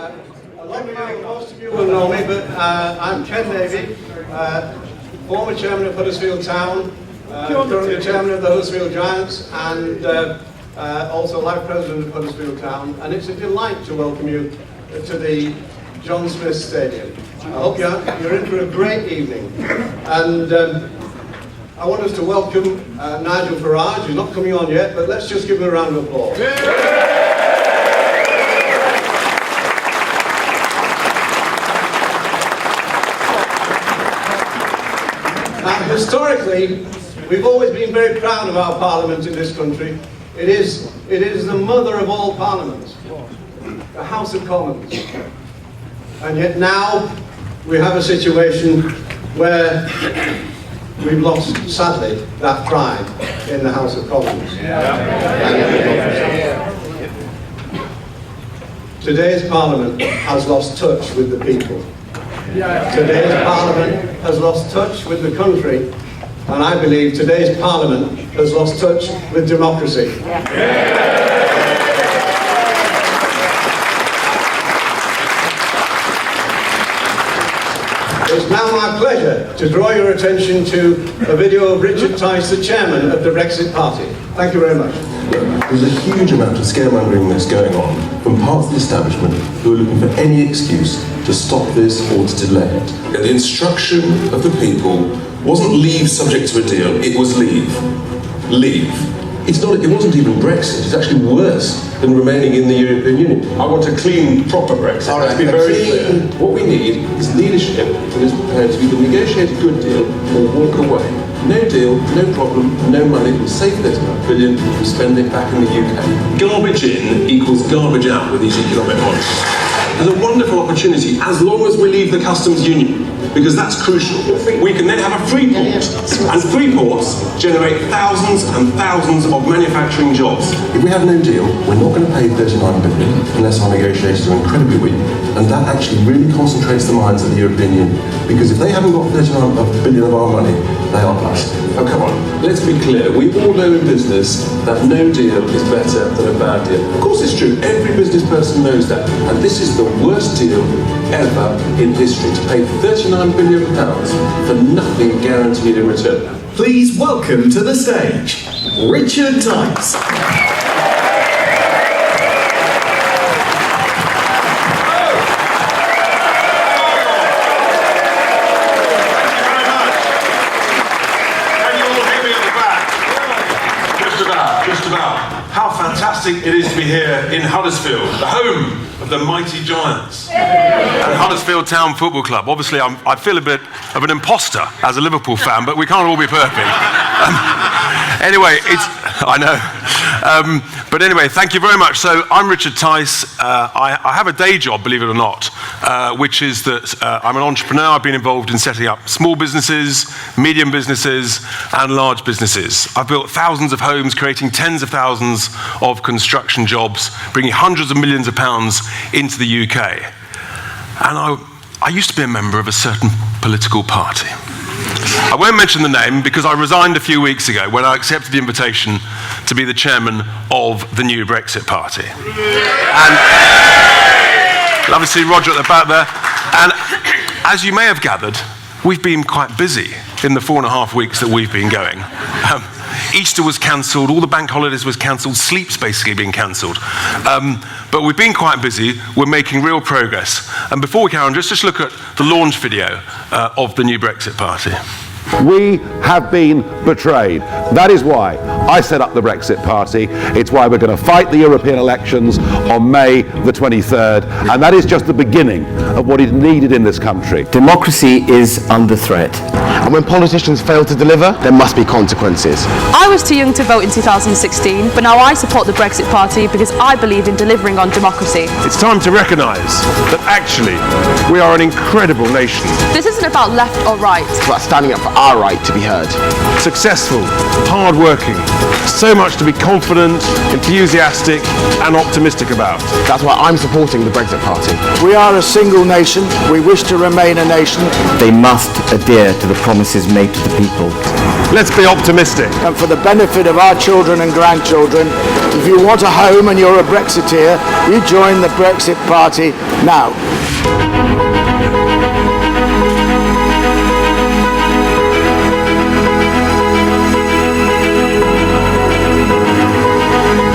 Most of you will know me, but I'm Ken Davey, former chairman of Huddersfield Town, currently chairman of the Huddersfield Giants, and also life president of Huddersfield Town. And it's a delight to welcome you to the John Smith Stadium. I hope you're in for a great evening. And I want us to welcome Nigel Farage. He's not coming on yet, but let's just give him a round of applause. Historically, we've always been very proud of our Parliament in this country. It is the mother of all parliaments, the House of Commons. And yet now we have a situation where we've lost, sadly, that pride in the House of Commons. Today's Parliament has lost touch with the people. Today's Parliament has lost touch with the country, and I believe today's Parliament has lost touch with democracy. It's now my pleasure to draw your attention to a video of Richard Tice, the chairman of the Brexit Party. Thank you very much. There's a huge amount of scaremongering that's going on from parts of the establishment who are looking for any excuse to stop this or to delay it. The instruction of the people wasn't leave subject to a deal, it was leave. Leave. It wasn't even Brexit, it's actually worse than remaining in the European Union. I want a clean, proper Brexit. All right, let's be very clear. What we need is leadership that is prepared to either negotiate a good deal or walk away. No deal, no problem, no money. We'll save $39 billion, we'll spend it back in the UK. Garbage in equals garbage out with these economic policies. There's a wonderful opportunity as long as we leave the customs union, because that's crucial. We can then have a free port, and free ports generate thousands and thousands of manufacturing jobs. If we have no deal, we're not going to pay $39 billion unless our negotiations are incredibly weak. And that actually really concentrates the minds of the European Union. Because if they haven't got $39 billion of our money, they are bust. Oh, come on, let's be clear. We all know in business that no deal is better than a bad deal. Of course it's true, every business person knows that. And this is the worst deal ever in history, to pay £39 billion for nothing guaranteed in return. Please welcome to the stage, Richard Tice. Just about. How fantastic it is to be here in Huddersfield, the home of the mighty Giants. And Huddersfield Town Football Club. Obviously, I feel a bit of an imposter as a Liverpool fan, but we can't all be perfect. Anyway, I know. But anyway, thank you very much. So I'm Richard Tice. I have a day job, believe it or not, which is that I'm an entrepreneur. I've been involved in setting up small businesses, medium businesses, and large businesses. I've built thousands of homes, creating tens of thousands of construction jobs, bringing hundreds of millions of pounds into the UK. And I used to be a member of a certain political party. I won't mention the name because I resigned a few weeks ago when I accepted the invitation to be the chairman of the new Brexit Party. And love to see Roger at the back there. And as you may have gathered, we've been quite busy in the 4.5 weeks that we've been going. Easter was cancelled, all the bank holidays was cancelled, sleep's basically been cancelled. But we've been quite busy, we're making real progress. And before we carry on, just look at the launch video of the new Brexit Party. We have been betrayed. That is why I set up the Brexit Party. It's why we're going to fight the European elections on May the 23rd. And that is just the beginning of what is needed in this country. Democracy is under threat. And when politicians fail to deliver, there must be consequences. I was too young to vote in 2016, but now I support the Brexit Party because I believe in delivering on democracy. It's time to recognise that actually we are an incredible nation. This isn't about left or right. It's about standing up for our right to be heard. Successful, hard-working, so much to be confident, enthusiastic and optimistic about. That's why I'm supporting the Brexit Party. We are a single nation. We wish to remain a nation. They must adhere to the promises made to the people. Let's be optimistic. And for the benefit of our children and grandchildren, if you want a home and you're a Brexiteer, you join the Brexit Party Now,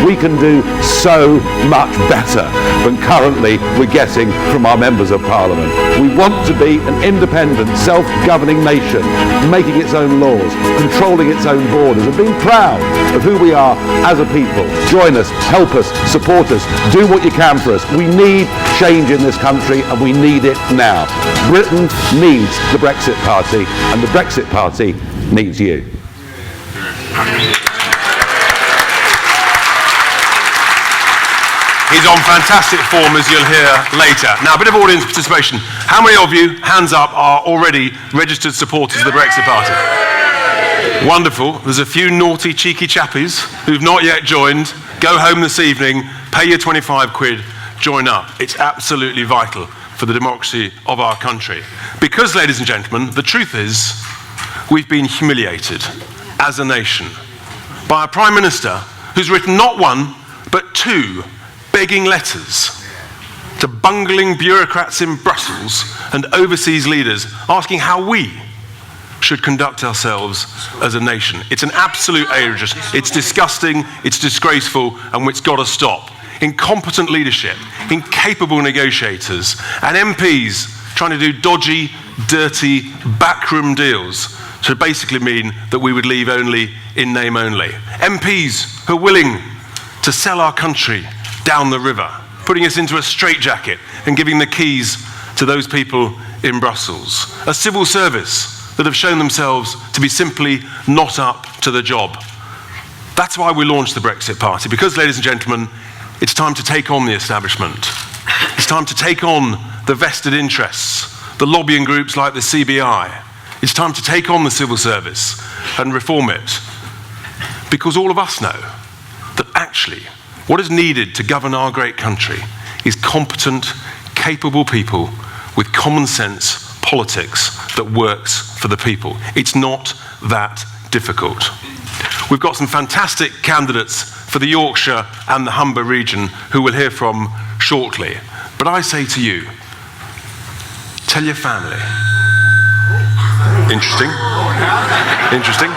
we can do so much better than currently we're getting from our members of parliament. We want to be an independent, self-governing nation, making its own laws, controlling its own borders, and being proud of who we are as a people. Join us, help us, support us, do what you can for us. We need change in this country, and we need it now. Britain needs the Brexit Party, and the Brexit Party needs you. He's on fantastic form, as you'll hear later. Now, a bit of audience participation. How many of you, hands up, are already registered supporters of the Brexit Party? Wonderful. There's a few naughty, cheeky chappies who've not yet joined. Go home this evening, pay your 25 quid, join up. It's absolutely vital for the democracy of our country. Because, ladies and gentlemen, the truth is, we've been humiliated as a nation by a Prime Minister who's written not one, but two begging letters to bungling bureaucrats in Brussels and overseas leaders asking how we should conduct ourselves as a nation. It's an absolute outrage. It's disgusting, it's disgraceful, and it's got to stop. Incompetent leadership, incapable negotiators, and MPs trying to do dodgy, dirty, backroom deals should basically mean that we would leave only in name only. MPs who are willing to sell our country down the river, putting us into a straitjacket and giving the keys to those people in Brussels. A civil service that have shown themselves to be simply not up to the job. That's why we launched the Brexit Party, because, ladies and gentlemen, it's time to take on the establishment. It's time to take on the vested interests, the lobbying groups like the CBI. It's time to take on the civil service and reform it. Because all of us know that actually what is needed to govern our great country is competent, capable people with common sense politics that works for the people. It's not that difficult. We've got some fantastic candidates for the Yorkshire and the Humber region who we'll hear from shortly. But I say to you, tell your family. Interesting. Interesting.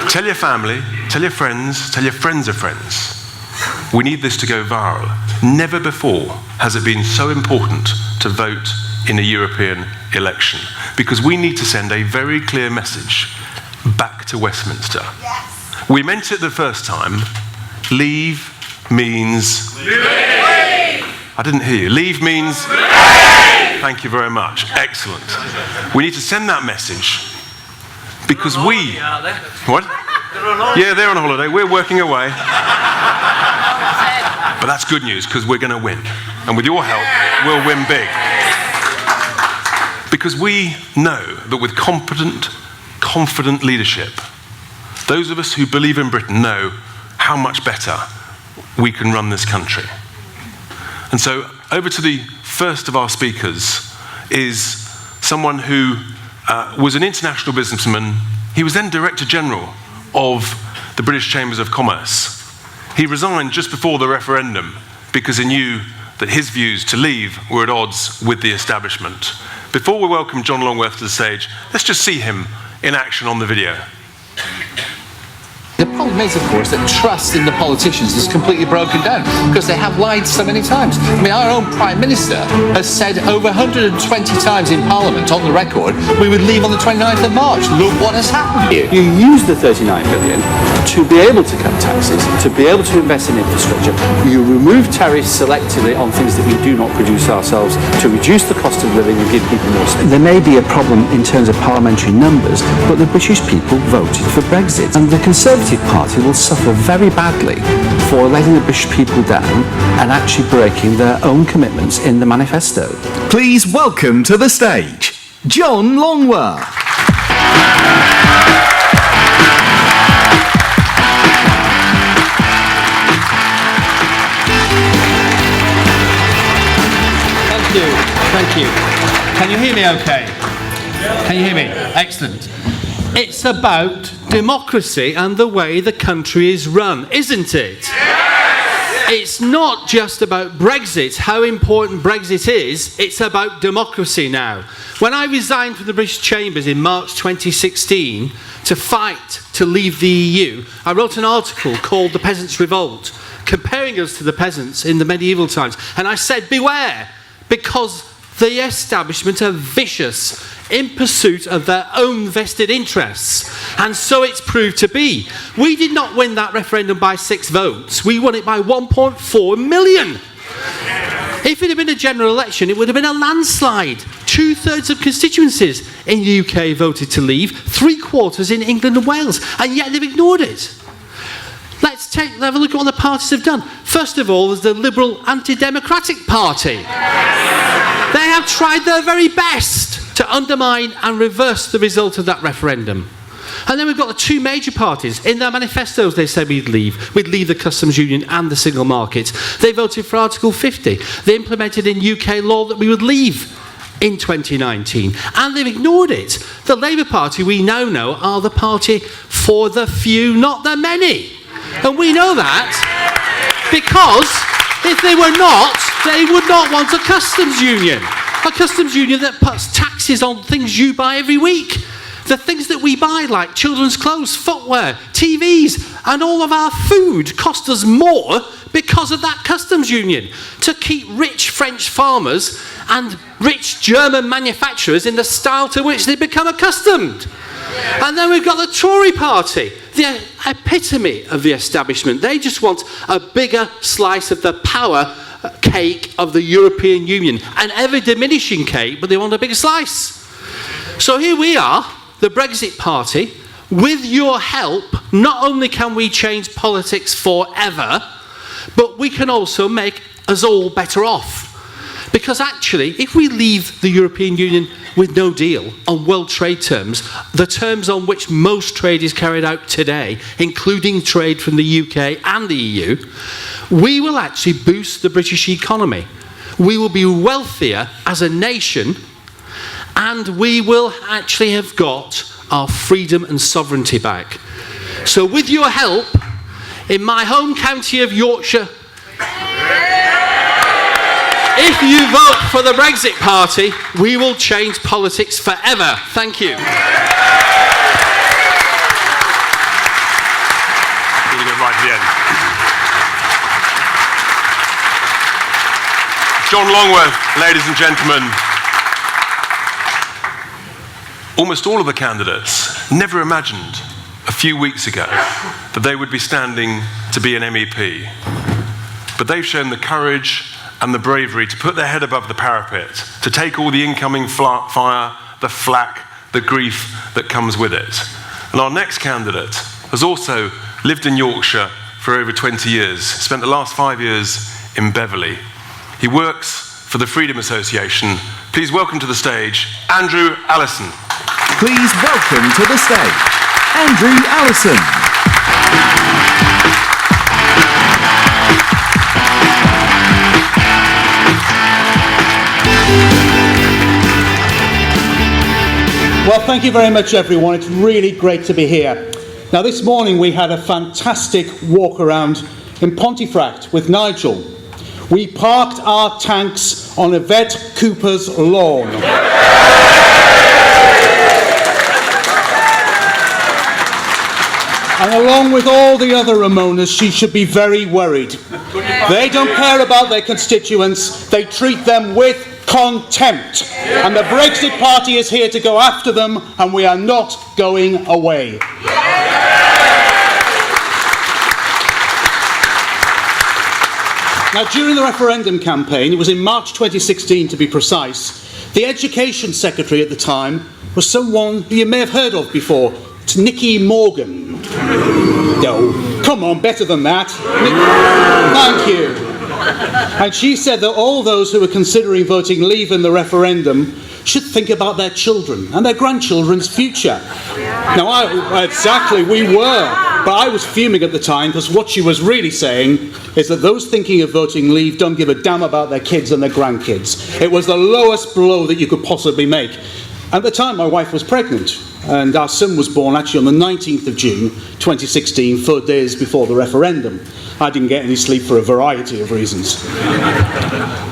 Tell your family, tell your friends of friends. We need this to go viral. Never before has it been so important to vote in a European election, because we need to send a very clear message back to Westminster. Yes. We meant it the first time. Leave means... Leave. I didn't hear you. Leave means... Leave. Thank you very much. Excellent. We need to send that message because we... What? Yeah, they're on holiday. We're working away. But that's good news, because we're going to win. And with your help, we'll win big. Because we know that with competent, confident leadership, those of us who believe in Britain know how much better we can run this country. And so, over to the first of our speakers is someone who was an international businessman. He was then Director General of the British Chambers of Commerce. He resigned just before the referendum because he knew that his views to leave were at odds with the establishment. Before we welcome John Longworth to the stage, let's just see him in action on the video. The problem is, of course, that trust in the politicians is completely broken down because they have lied so many times. I mean, our own Prime Minister has said over 120 times in Parliament, on the record, we would leave on the 29th of March. Look what has happened here. You use the 39 billion to be able to cut taxes, to be able to invest in infrastructure. You remove tariffs selectively on things that we do not produce ourselves to reduce the cost of living and give people more space. There may be a problem in terms of parliamentary numbers, but the British people voted for Brexit, and the Conservative Party will suffer very badly for letting the British people down and actually breaking their own commitments in the manifesto. Please welcome to the stage, John Longworth. Thank you. Can you hear me okay? Can you hear me? Excellent. It's about democracy and the way the country is run, isn't it? Yes! it's not just about Brexit, how important Brexit is, it's about democracy now. When I resigned from the British Chambers in March 2016 to fight to leave the EU, I wrote an article called The Peasants' Revolt, comparing us to the peasants in the medieval times. And I said, beware, because the establishment are vicious in pursuit of their own vested interests. And so it's proved to be. We did not win that referendum by 6 votes. We won it by 1.4 million. If it had been a general election, it would have been a landslide. 2/3 of constituencies in the UK voted to leave, 3/4 in England and Wales, and yet they've ignored it. Let's have a look at what the parties have done. First of all, there's the Liberal Anti-Democratic Party. They have tried their very best to undermine and reverse the result of that referendum. And then we've got the two major parties. In their manifestos, they said we'd leave the customs union and the single market. They voted for Article 50. They implemented in UK law that we would leave in 2019. And they've ignored it. The Labour Party, we now know, are the party for the few, not the many. And we know that because if they were not, they would not want a customs union. A customs union that puts taxes on things you buy every week. The things that we buy, like children's clothes, footwear, TVs, and all of our food cost us more because of that customs union. To keep rich French farmers and rich German manufacturers in the style to which they become accustomed. And then we've got the Tory party, the epitome of the establishment. They just want a bigger slice of the power cake of the European Union. An ever-diminishing cake, but they want a bigger slice. So here we are, the Brexit party. With your help, not only can we change politics forever, but we can also make us all better off. Because actually, if we leave the European Union with no deal on world trade terms, the terms on which most trade is carried out today, including trade from the UK and the EU, we will actually boost the British economy. We will be wealthier as a nation, and we will actually have got our freedom and sovereignty back. So with your help, in my home county of Yorkshire, if you vote for the Brexit party, we will change politics forever. Thank you. Really good right to the end. John Longworth, ladies and gentlemen. Almost all of the candidates never imagined a few weeks ago that they would be standing to be an MEP. But they've shown the courage and the bravery to put their head above the parapet, to take all the incoming fire, the flack, the grief that comes with it. And our next candidate has also lived in Yorkshire for over 20 years, spent the last 5 years in Beverley. He works for the Freedom Association. Please welcome to the stage, Andrew Allison. Please welcome to the stage, Andrew Allison. Well, thank you very much, everyone. It's really great to be here. Now, this morning we had a fantastic walk around in Pontefract with Nigel. We parked our tanks on Yvette Cooper's lawn. And along with all the other Ramonas, she should be very worried. They don't care about their constituents. They treat them with contempt. And the Brexit party is here to go after them, and we are not going away. Now, during the referendum campaign, it was in March 2016 to be precise, the Education Secretary at the time was someone who you may have heard of before. It's Nicky Morgan. No, come on, better than that. Thank you. And she said that all those who are considering voting leave in the referendum should think about their children and their grandchildren's future. Now, exactly, we were. But I was fuming at the time because what she was really saying is that those thinking of voting leave don't give a damn about their kids and their grandkids. It was the lowest blow that you could possibly make. At the time, my wife was pregnant, and our son was born actually on the 19th of June 2016, 4 days before the referendum. I didn't get any sleep for a variety of reasons.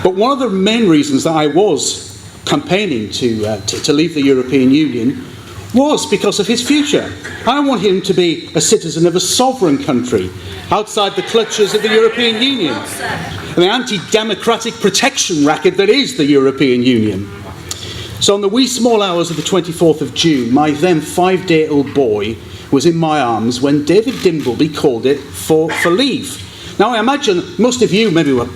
But one of the main reasons that I was campaigning to leave the European Union was because of his future. I want him to be a citizen of a sovereign country outside the clutches of the European Union and the anti-democratic protection racket that is the European Union. So on the wee small hours of the 24th of June, my then 5-day-old boy was in my arms when David Dimbleby called it for leave. Now I imagine most of you maybe were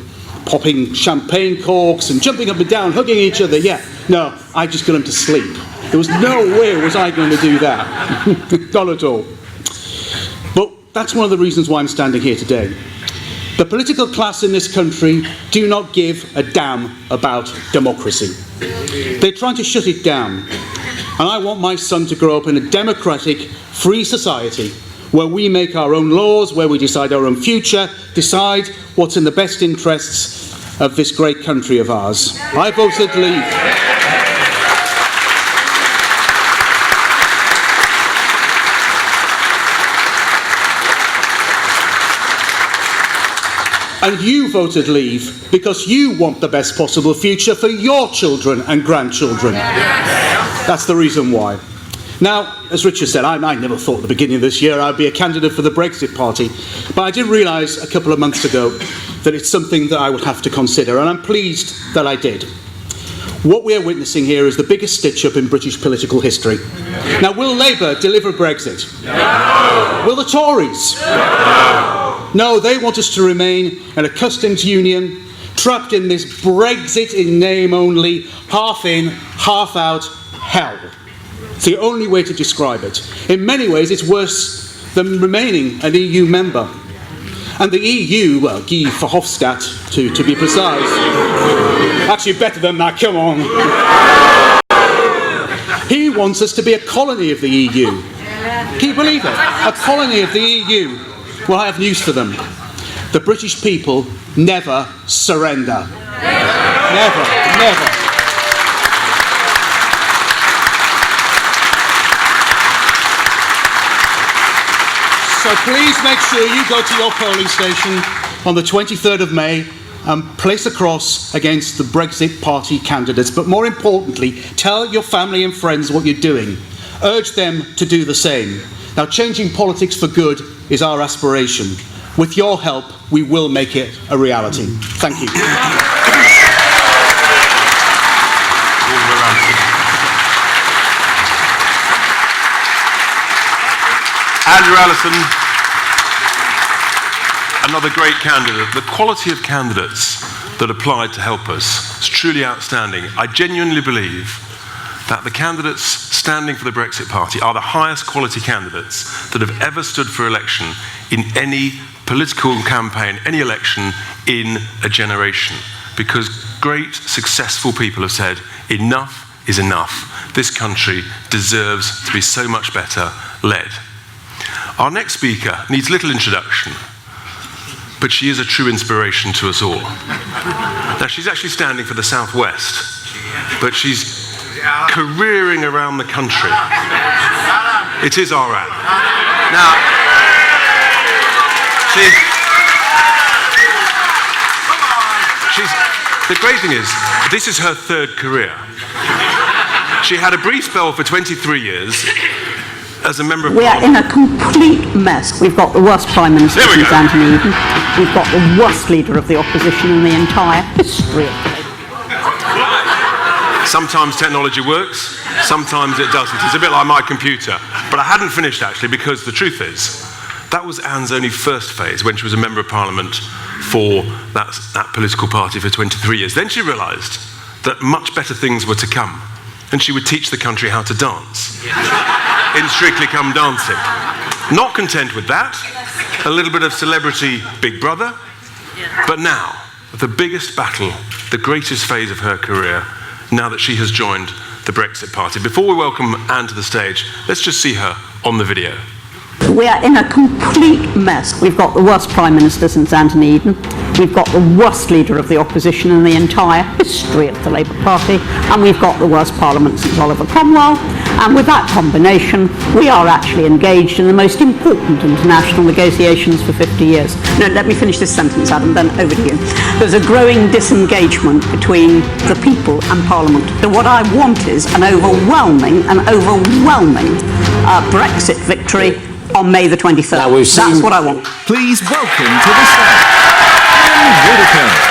popping champagne corks and jumping up and down, hugging each other. Yeah, no, I just got him to sleep. There was no way was I going to do that. Not at all. But that's one of the reasons why I'm standing here today. The political class in this country do not give a damn about democracy. They're trying to shut it down. And I want my son to grow up in a democratic, free society where we make our own laws, where we decide our own future, decide what's in the best interests of this great country of ours. I voted leave. And you voted leave because you want the best possible future for your children and grandchildren. That's the reason why. Now, as Richard said, I never thought at the beginning of this year I'd be a candidate for the Brexit Party, but I did realise a couple of months ago that it's something that I would have to consider, and I'm pleased that I did. What we are witnessing here is the biggest stitch-up in British political history. Now, will Labour deliver Brexit? No! Will the Tories? No! No, they want us to remain in a customs union, trapped in this Brexit in name only, half in, half out hell. It's the only way to describe it. In many ways, it's worse than remaining an EU member. And the EU, well, Guy Verhofstadt, to be precise, actually better than that, come on. He wants us to be a colony of the EU. Can you believe it? A colony of the EU. Well, I have news for them. The British people never surrender. Never, never. So please make sure you go to your polling station on the 23rd of May and place a cross against the Brexit Party candidates. But more importantly, tell your family and friends what you're doing. Urge them to do the same. Now, changing politics for good is our aspiration. With your help, we will make it a reality. Thank you. Andrew Allison, another great candidate. The quality of candidates that applied to help us is truly outstanding. I genuinely believe that the candidates standing for the Brexit Party are the highest quality candidates that have ever stood for election in any political campaign, any election in a generation. Because great, successful people have said, enough is enough. This country deserves to be so much better led. Our next speaker needs little introduction, but she is a true inspiration to us all. Now, she's actually standing for the South West, but she's careering around the country. It is our Anne. Now, the great thing is, this is her third career. She had a brief spell for 23 years as a member of We are in a complete mess. We've got the worst Prime Minister since Anthony Eden. We've got the worst leader of the opposition in the entire history of Sometimes technology works, sometimes it doesn't. It's a bit like my computer. But I hadn't finished, actually, because the truth is, that was Anne's only first phase when she was a Member of Parliament for that political party for 23 years. Then she realised that much better things were to come, and she would teach the country how to dance in Strictly Come Dancing. Not content with that, a little bit of celebrity Big Brother, but now, the biggest battle, the greatest phase of her career, now that she has joined the Brexit Party. Before we welcome Anne to the stage, let's just see her on the video. We are in a complete mess. We've got the worst Prime Minister since Anthony Eden. We've got the worst leader of the opposition in the entire history of the Labour Party, and we've got the worst parliament since Oliver Cromwell. And with that combination, we are actually engaged in the most important international negotiations for 50 years. No, let me finish this sentence, Adam, then over to you. There's a growing disengagement between the people and Parliament. So what I want is an overwhelming Brexit victory on May the 23rd. That's what I want. Please welcome to the stage, Widdecombe.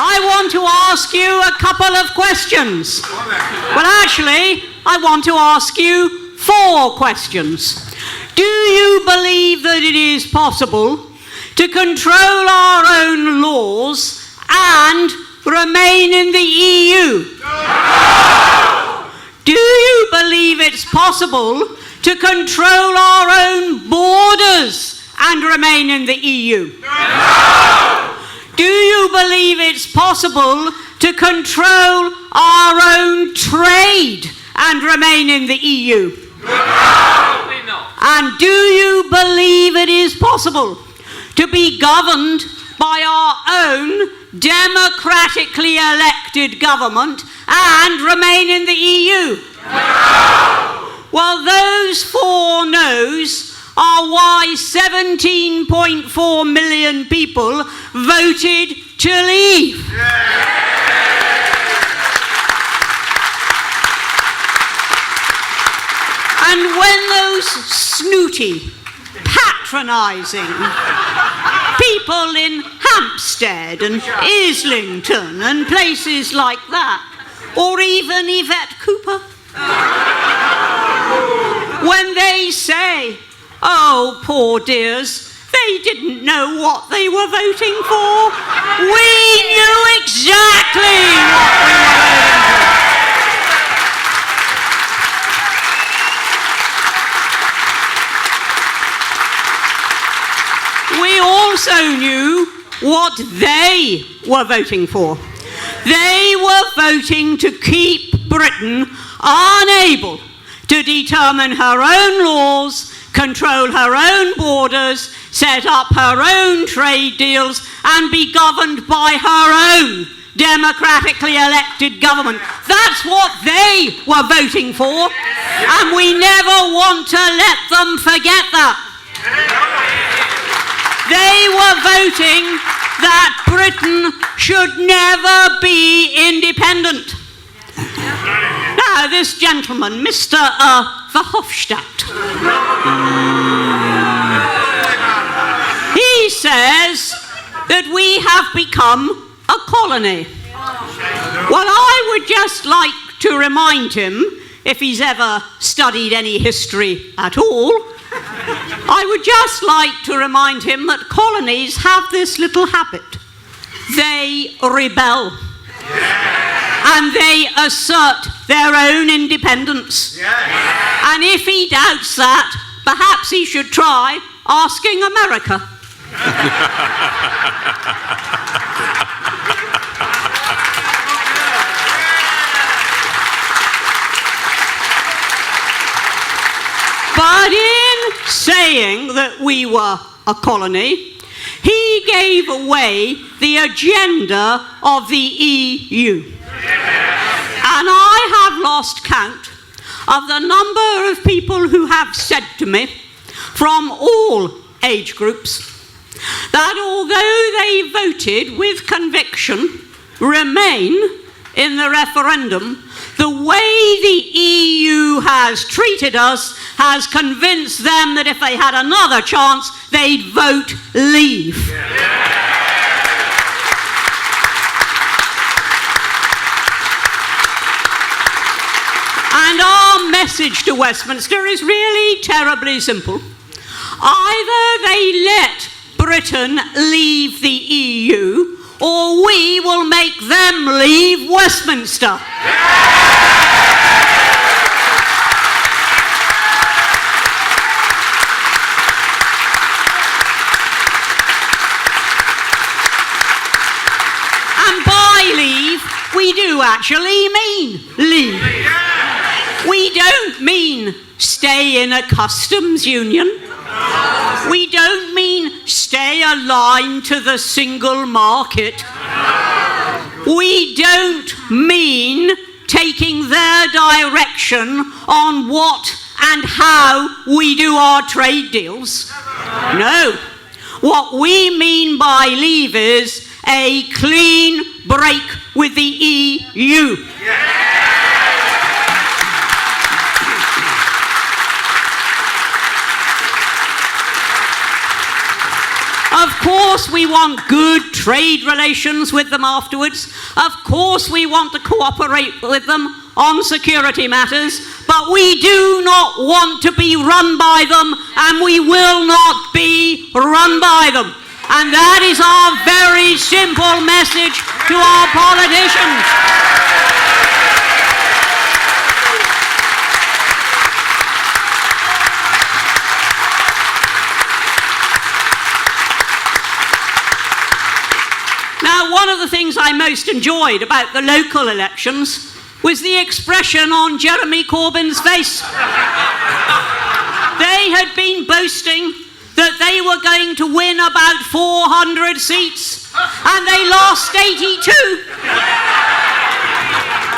I want to ask you a couple of questions. Well, actually, I want to ask you 4 questions. Do you believe that it is possible to control our own laws and remain in the EU? No! Do you believe it's possible to control our own borders and remain in the EU? No! Do you believe it's possible to control our own trade and remain in the EU? No. And do you believe it is possible to be governed by our own democratically elected government and remain in the EU? No. Well, those 4 no's are why 17.4 million people voted to leave. And when those snooty, patronising people in Hampstead and Islington and places like that, or even Yvette Cooper, when they say, "Oh, poor dears, they didn't know what they were voting for," we knew exactly what we were voting for. We also knew what they were voting for. They were voting to keep Britain unable to determine her own laws, control her own borders, set up her own trade deals, and be governed by her own democratically elected government. That's what they were voting for, and we never want to let them forget that. They were voting that Britain should never be independent. Now, this gentleman, Mr. Verhofstadt, he says that we have become a colony. Well, I would just like to remind him, if he's ever studied any history at all, I would just like to remind him that colonies have this little habit. They rebel. And they assert their own independence. And if he doubts that, perhaps he should try asking America. But in saying that we were a colony, he gave away the agenda of the EU. And I have lost count of the number of people who have said to me, from all age groups, that although they voted with conviction Remain in the referendum, the way the EU has treated us has convinced them that if they had another chance, they'd vote leave. And our message to Westminster is really terribly simple. Either they let Britain leave the EU, or we will make them leave Westminster. say leave, we do actually mean leave. We don't mean stay in a customs union. We don't mean stay aligned to the single market. We don't mean taking their direction on what and how we do our trade deals. No. What we mean by leave is a clean break with the EU. Of course we want good trade relations with them afterwards. Of course we want to cooperate with them on security matters, but we do not want to be run by them, and we will not be run by them. And that is our very simple message to our politicians. Now, one of the things I most enjoyed about the local elections was the expression on Jeremy Corbyn's face. They had been boasting that they were going to win about 400 seats, and they lost 82.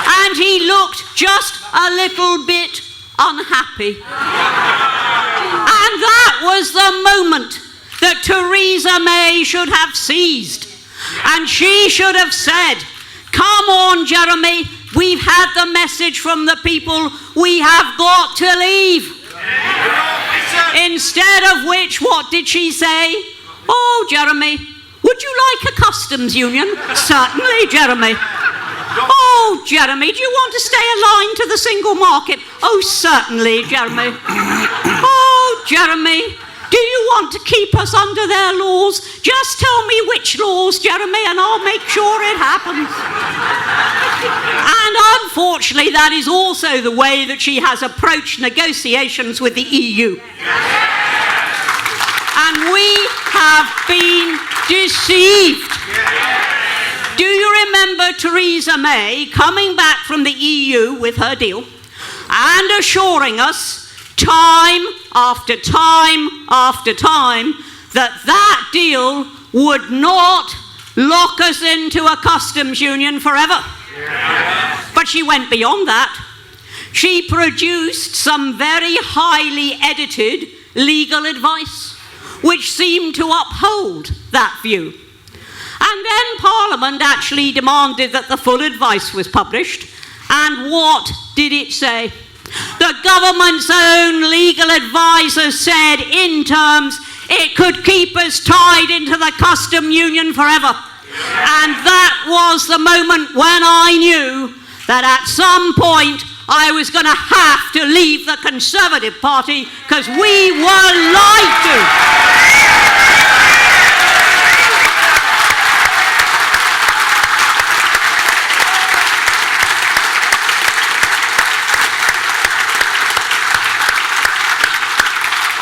And he looked just a little bit unhappy. And that was the moment that Theresa May should have seized. And she should have said, come on, Jeremy, we've had the message from the people, we have got to leave. Instead of which, what did she say? Oh, Jeremy, would you like a customs union? Certainly, Jeremy. Oh, Jeremy, do you want to stay aligned to the single market? Oh, certainly, Jeremy. Oh, Jeremy, do you want to keep us under their laws? Just tell me which laws, Jeremy, and I'll make sure it happens. And unfortunately, that is also the way that she has approached negotiations with the EU. And we have been deceived. Do you remember Theresa May coming back from the EU with her deal and assuring us time after time after time that that deal would not lock us into a customs union forever? But she went beyond that. She produced some very highly edited legal advice which seemed to uphold that view. And then Parliament actually demanded that the full advice was published. And what did it say? The government's own legal advisor said in terms it could keep us tied into the custom union forever. And that was the moment when I knew that at some point I was going to have to leave the Conservative Party because we were lied to.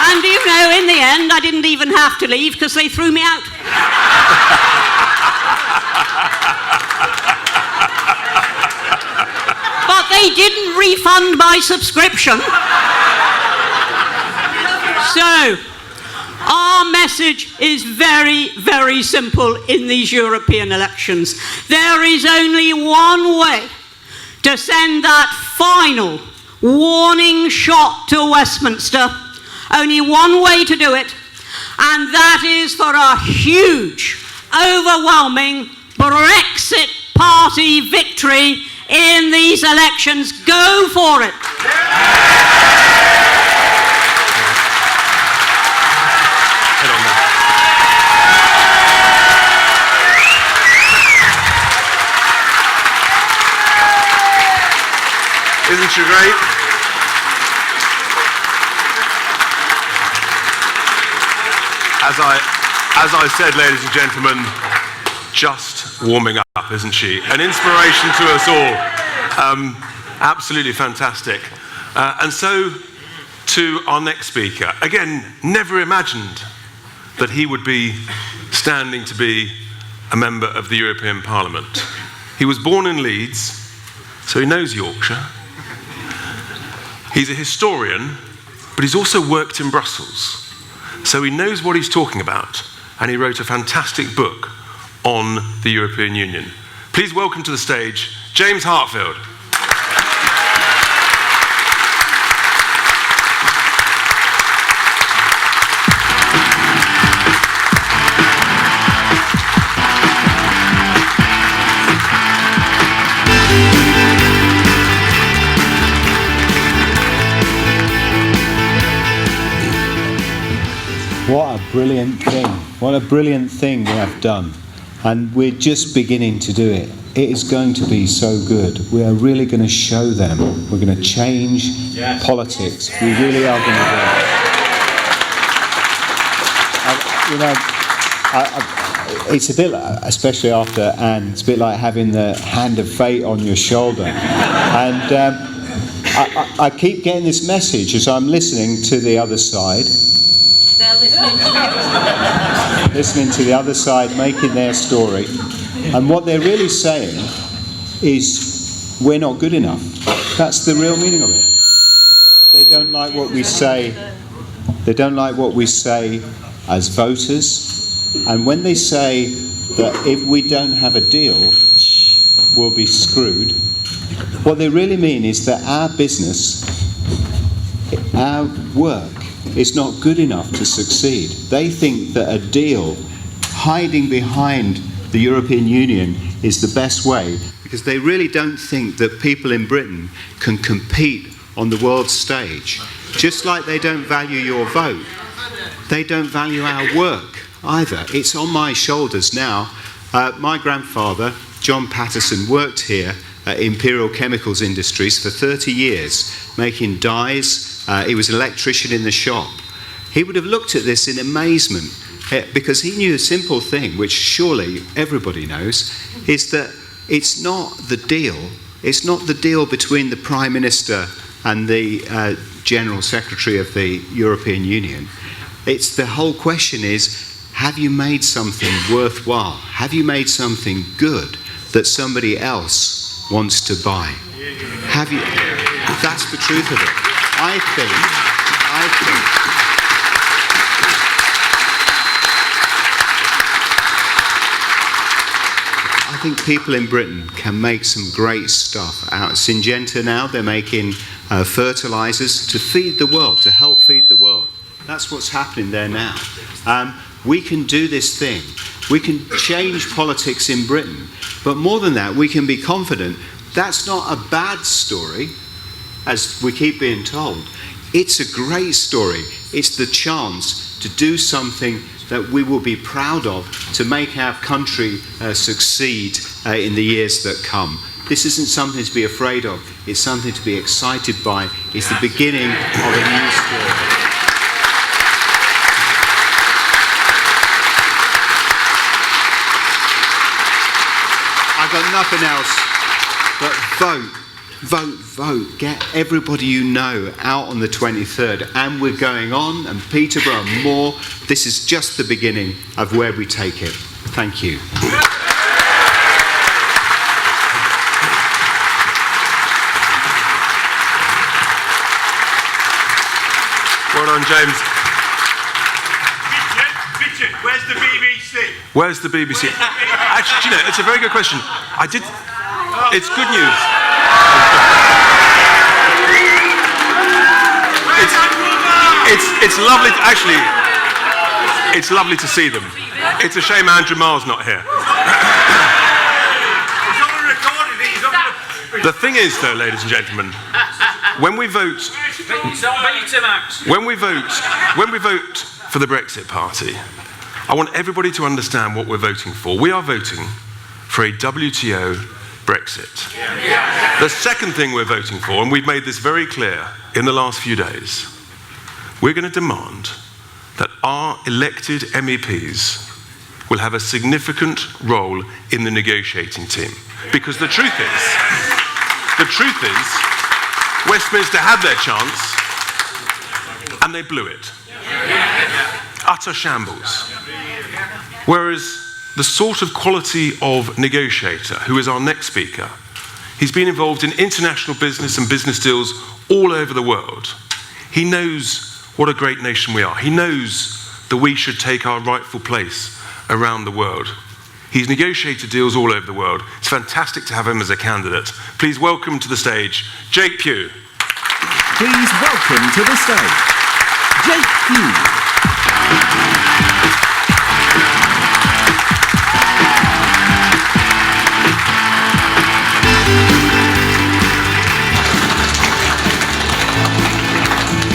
And you know, in the end, I didn't even have to leave because they threw me out. But they didn't refund my subscription. So, our message is very, very simple in these European elections. There is only one way to send that final warning shot to Westminster. Only one way to do it, and that is for a huge, overwhelming Brexit Party victory in these elections. Go for it. Isn't she great? As I said, ladies and gentlemen, just warming up, isn't she? An inspiration to us all. Absolutely fantastic. And so to our next speaker. Again, never imagined that he would be standing to be a member of the European Parliament. He was born in Leeds, so he knows Yorkshire. He's a historian, but he's also worked in Brussels. So he knows what he's talking about, and he wrote a fantastic book on the European Union. Please welcome to the stage, James Heartfield. What a brilliant thing. What a brilliant thing we have done. And we're just beginning to do it. It is going to be so good. We are really going to show them. We're going to change politics. We really are going to do it. It's a bit, especially after Anne, it's a bit like having the hand of fate on your shoulder. And I keep getting this message as I'm listening to the other side. They're listening To the other side, making their story. And what they're really saying is, we're not good enough. That's the real meaning of it. They don't like what we say. They don't like what we say as voters. And when they say that if we don't have a deal, we'll be screwed, what they really mean is that our business, our work, is not good enough to succeed. They think that a deal, hiding behind the European Union, is the best way, because they really don't think that people in Britain can compete on the world stage. Just like they don't value your vote, they don't value our work either. It's on my shoulders now. My grandfather, John Patterson, worked here at Imperial Chemicals Industries for 30 years, making dyes. He was an electrician in the shop. He would have looked at this in amazement, because he knew a simple thing, which surely everybody knows, is that it's not the deal. It's not the deal between the Prime Minister and the General Secretary of the European Union. It's the whole question is, have you made something worthwhile? Have you made something good that somebody else wants to buy? Have you? That's the truth of it. I think people in Britain can make some great stuff. Out at Syngenta now, they're making fertilisers to feed the world, to help feed the world. That's what's happening there now. We can do this thing. We can change politics in Britain. But more than that, we can be confident that's not a bad story, as we keep being told. It's a great story. It's the chance to do something that we will be proud of, to make our country succeed in the years that come. This isn't something to be afraid of. It's something to be excited by. It's the beginning of a new story. I've got nothing else but vote. Vote, vote. Get everybody you know out on the 23rd. And we're going on, and Peterborough and more. This is just the beginning of where we take it. Thank you. Well done, James. Richard, where's the BBC? Where's the BBC? Actually, you know, it's a very good question. It's good news. It's lovely. It's lovely to see them. It's a shame Andrew Marr's not here. The thing is, though, ladies and gentlemen, when we vote for the Brexit Party, I want everybody to understand what we're voting for. We are voting for a WTO Brexit. The second thing we're voting for, and we've made this very clear in the last few days, we're going to demand that our elected MEPs will have a significant role in the negotiating team. Because the truth is, Westminster had their chance and they blew it. Utter shambles. Whereas the sort of quality of negotiator who is our next speaker. He's been involved in international business and business deals all over the world. He knows what a great nation we are. He knows that we should take our rightful place around the world. He's negotiated deals all over the world. It's fantastic to have him as a candidate. Please welcome to the stage, Jake Pugh. Please welcome to the stage, Jake Pugh.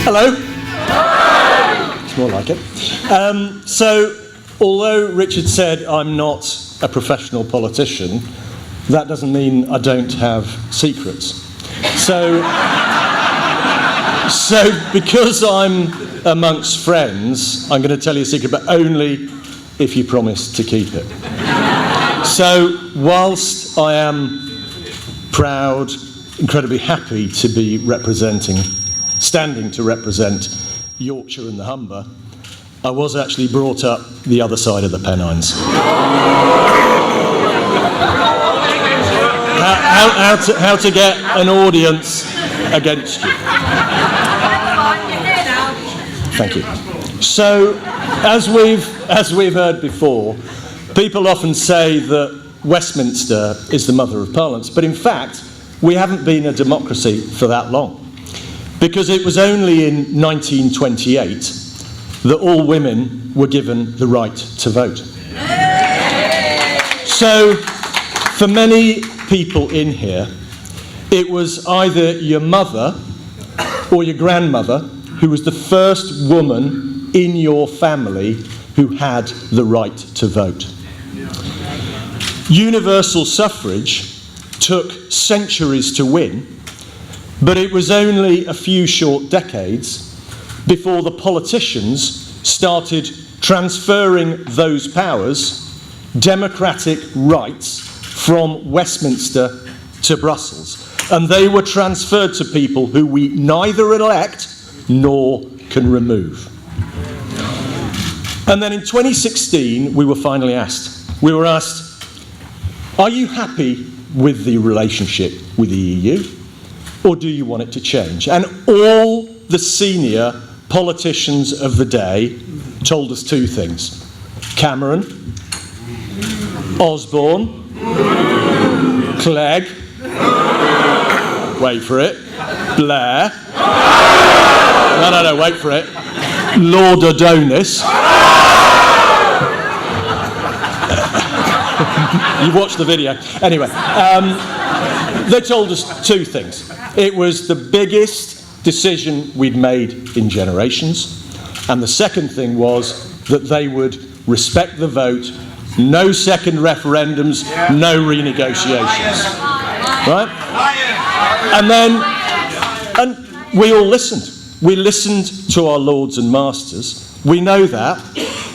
Hello. It's more like it. So, although Richard said I'm not a professional politician, that doesn't mean I don't have secrets. So because I'm amongst friends, I'm going to tell you a secret, but only if you promise to keep it. So, whilst I am proud, incredibly happy to be standing to represent Yorkshire and the Humber, I was actually brought up the other side of the Pennines. How to get an audience against you. Thank you. So, as we've heard before, people often say that Westminster is the mother of parliaments, but in fact, we haven't been a democracy for that long. Because it was only in 1928 that all women were given the right to vote. So, for many people in here, it was either your mother or your grandmother who was the first woman in your family who had the right to vote. Universal suffrage took centuries to win, but it was only a few short decades before the politicians started transferring those powers, democratic rights, from Westminster to Brussels. And they were transferred to people who we neither elect nor can remove. And then in 2016, we were finally asked. We were asked, are you happy with the relationship with the EU? Or do you want it to change? And all the senior politicians of the day told us two things. Cameron, Osborne, Clegg, wait for it, Blair, no, wait for it, Lord Adonis. You've watched the video. Anyway, they told us two things. It was the biggest decision we'd made in generations, and the second thing was that they would respect the vote, no second referendums, no renegotiations. Right? And we all listened. We listened to our lords and masters. We know that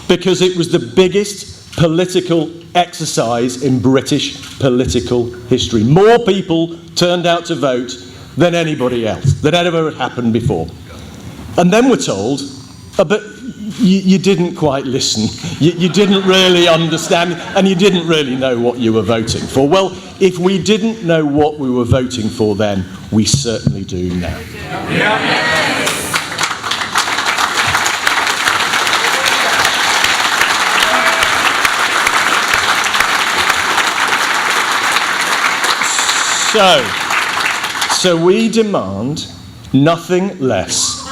because it was the biggest political exercise in British political history. More people turned out to vote than anybody else, than ever had happened before. And then we're told, but you didn't quite listen, you didn't really understand, and you didn't really know what you were voting for. Well, if we didn't know what we were voting for then, we certainly do now. So we demand nothing less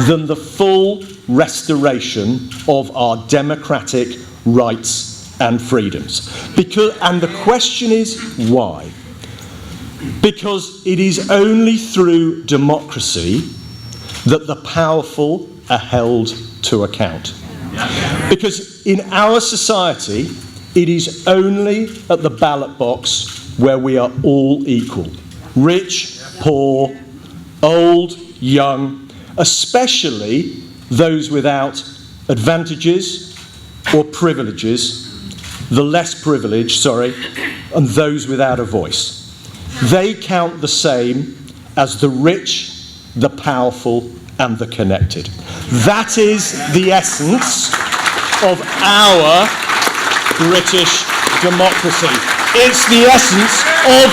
than the full restoration of our democratic rights and freedoms. And the question is why? Because it is only through democracy that the powerful are held to account. Because in our society, it is only at the ballot box where we are all equal. Rich, poor, old, young, especially those without advantages or privileges, the less privileged, and those without a voice. They count the same as the rich, the powerful, and the connected. That is the essence of our British democracy. It's the essence of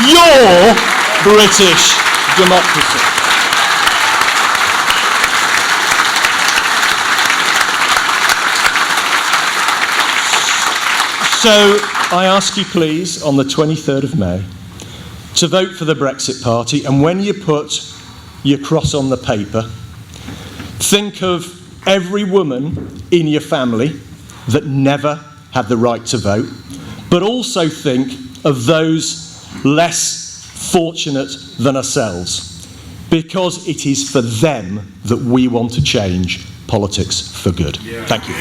your British democracy. So I ask you please on the 23rd of May to vote for the Brexit Party, and when you put your cross on the paper, think of every woman in your family that never had the right to vote, but also think of those less fortunate than ourselves, because it is for them that we want to change politics for good. Thank you.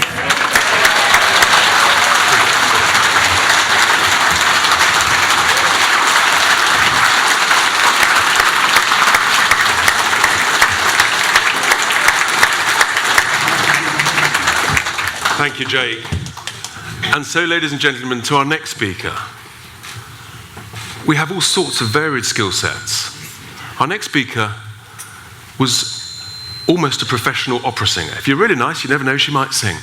Thank you, Jake. And so, ladies and gentlemen, to our next speaker. We have all sorts of varied skill sets. Our next speaker was almost a professional opera singer. If you're really nice, you never know, she might sing.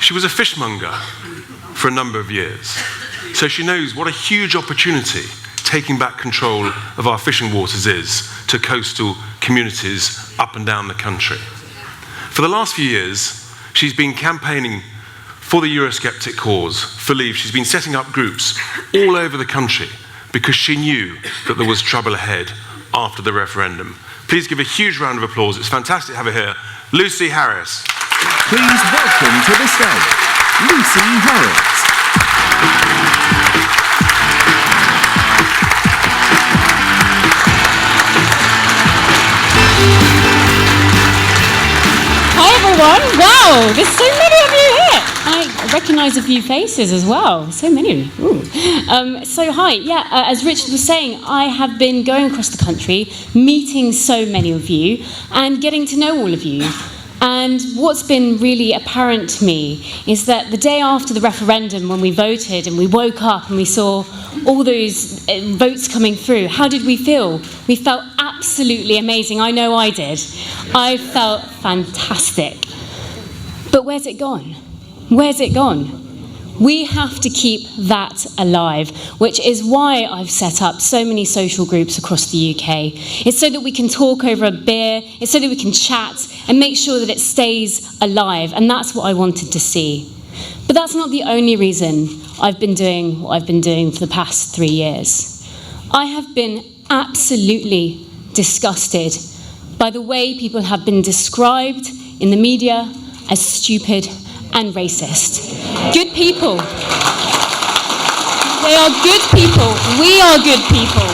She was a fishmonger for a number of years. So she knows what a huge opportunity taking back control of our fishing waters is to coastal communities up and down the country. For the last few years, she's been campaigning for the Eurosceptic cause, for Leave. She's been setting up groups all over the country because she knew that there was trouble ahead after the referendum. Please give a huge round of applause. It's fantastic to have her here. Lucy Harris. Please welcome to the stage, Lucy Harris. Hi everyone, wow, there's so many of you here. I recognise a few faces as well, so many of you. So hi, as Richard was saying, I have been going across the country, meeting so many of you and getting to know all of you. And what's been really apparent to me is that the day after the referendum, when we voted and we woke up and we saw all those votes coming through, how did we feel? We felt absolutely amazing. I know I did. I felt fantastic. But where's it gone? Where's it gone? We have to keep that alive, which is why I've set up so many social groups across the UK. It's so that we can talk over a beer, it's so that we can chat and make sure that it stays alive, and that's what I wanted to see. But that's not the only reason I've been doing what I've been doing for the past 3 years. I have been absolutely disgusted by the way people have been described in the media as stupid and racist. Good people. They are good people. We are good people.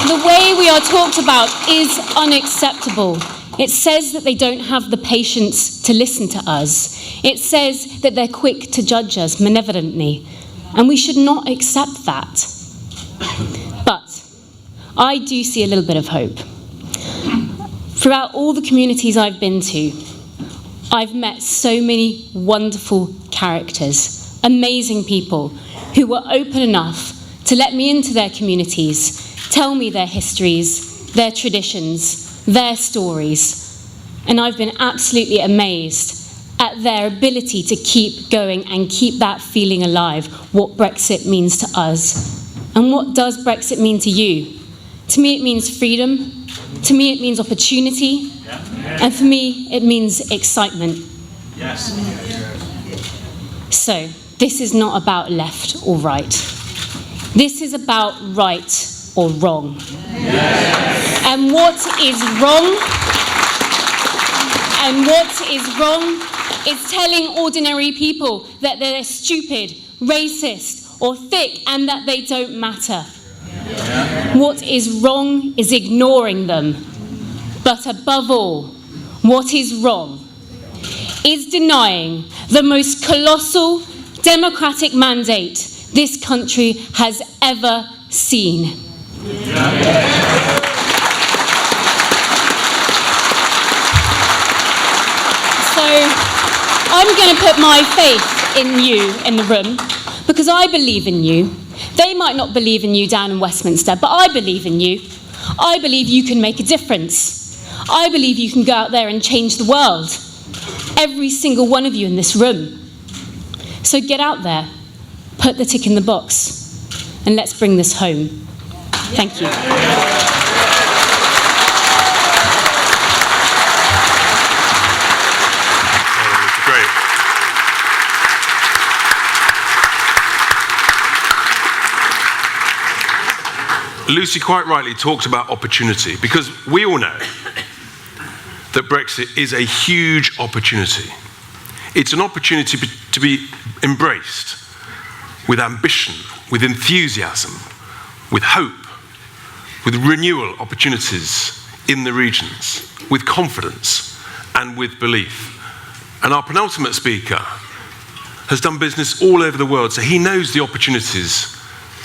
The way we are talked about is unacceptable. It says that they don't have the patience to listen to us. It says that they're quick to judge us malevolently. And we should not accept that. But I do see a little bit of hope. Throughout all the communities I've been to, I've met so many wonderful characters, amazing people who were open enough to let me into their communities, tell me their histories, their traditions, their stories. And I've been absolutely amazed at their ability to keep going and keep that feeling alive, what Brexit means to us. And what does Brexit mean to you? To me, it means freedom. To me, it means opportunity. And for me, it means excitement. Yes. So, this is not about left or right. This is about right or wrong. Yes. And what is wrong is telling ordinary people that they're stupid, racist, or thick, and that they don't matter. Yeah. What is wrong is ignoring them. But above all, what is wrong is denying the most colossal democratic mandate this country has ever seen. So I'm going to put my faith in you in the room because I believe in you. They might not believe in you down in Westminster, but I believe in you. I believe you can make a difference. I believe you can go out there and change the world. Every single one of you in this room. So get out there, put the tick in the box, and let's bring this home. Thank you. Lucy quite rightly talked about opportunity, because we all know that Brexit is a huge opportunity. It's an opportunity to be embraced with ambition, with enthusiasm, with hope, with renewal opportunities in the regions, with confidence and with belief. And our penultimate speaker has done business all over the world, so he knows the opportunities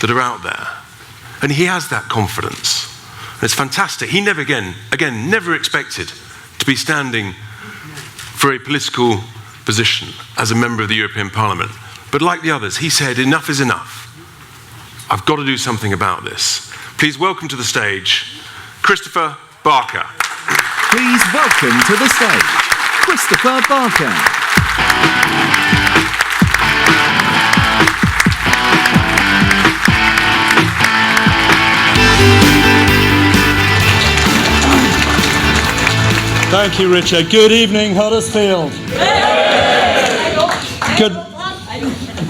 that are out there. And he has that confidence. And it's fantastic. He never never expected to be standing for a political position as a member of the European Parliament. But like the others, he said, enough is enough. I've got to do something about this. Please welcome to the stage, Christopher Barker. Please welcome to the stage, Christopher Barker. Thank you, Richard. Good evening, Huddersfield. Good.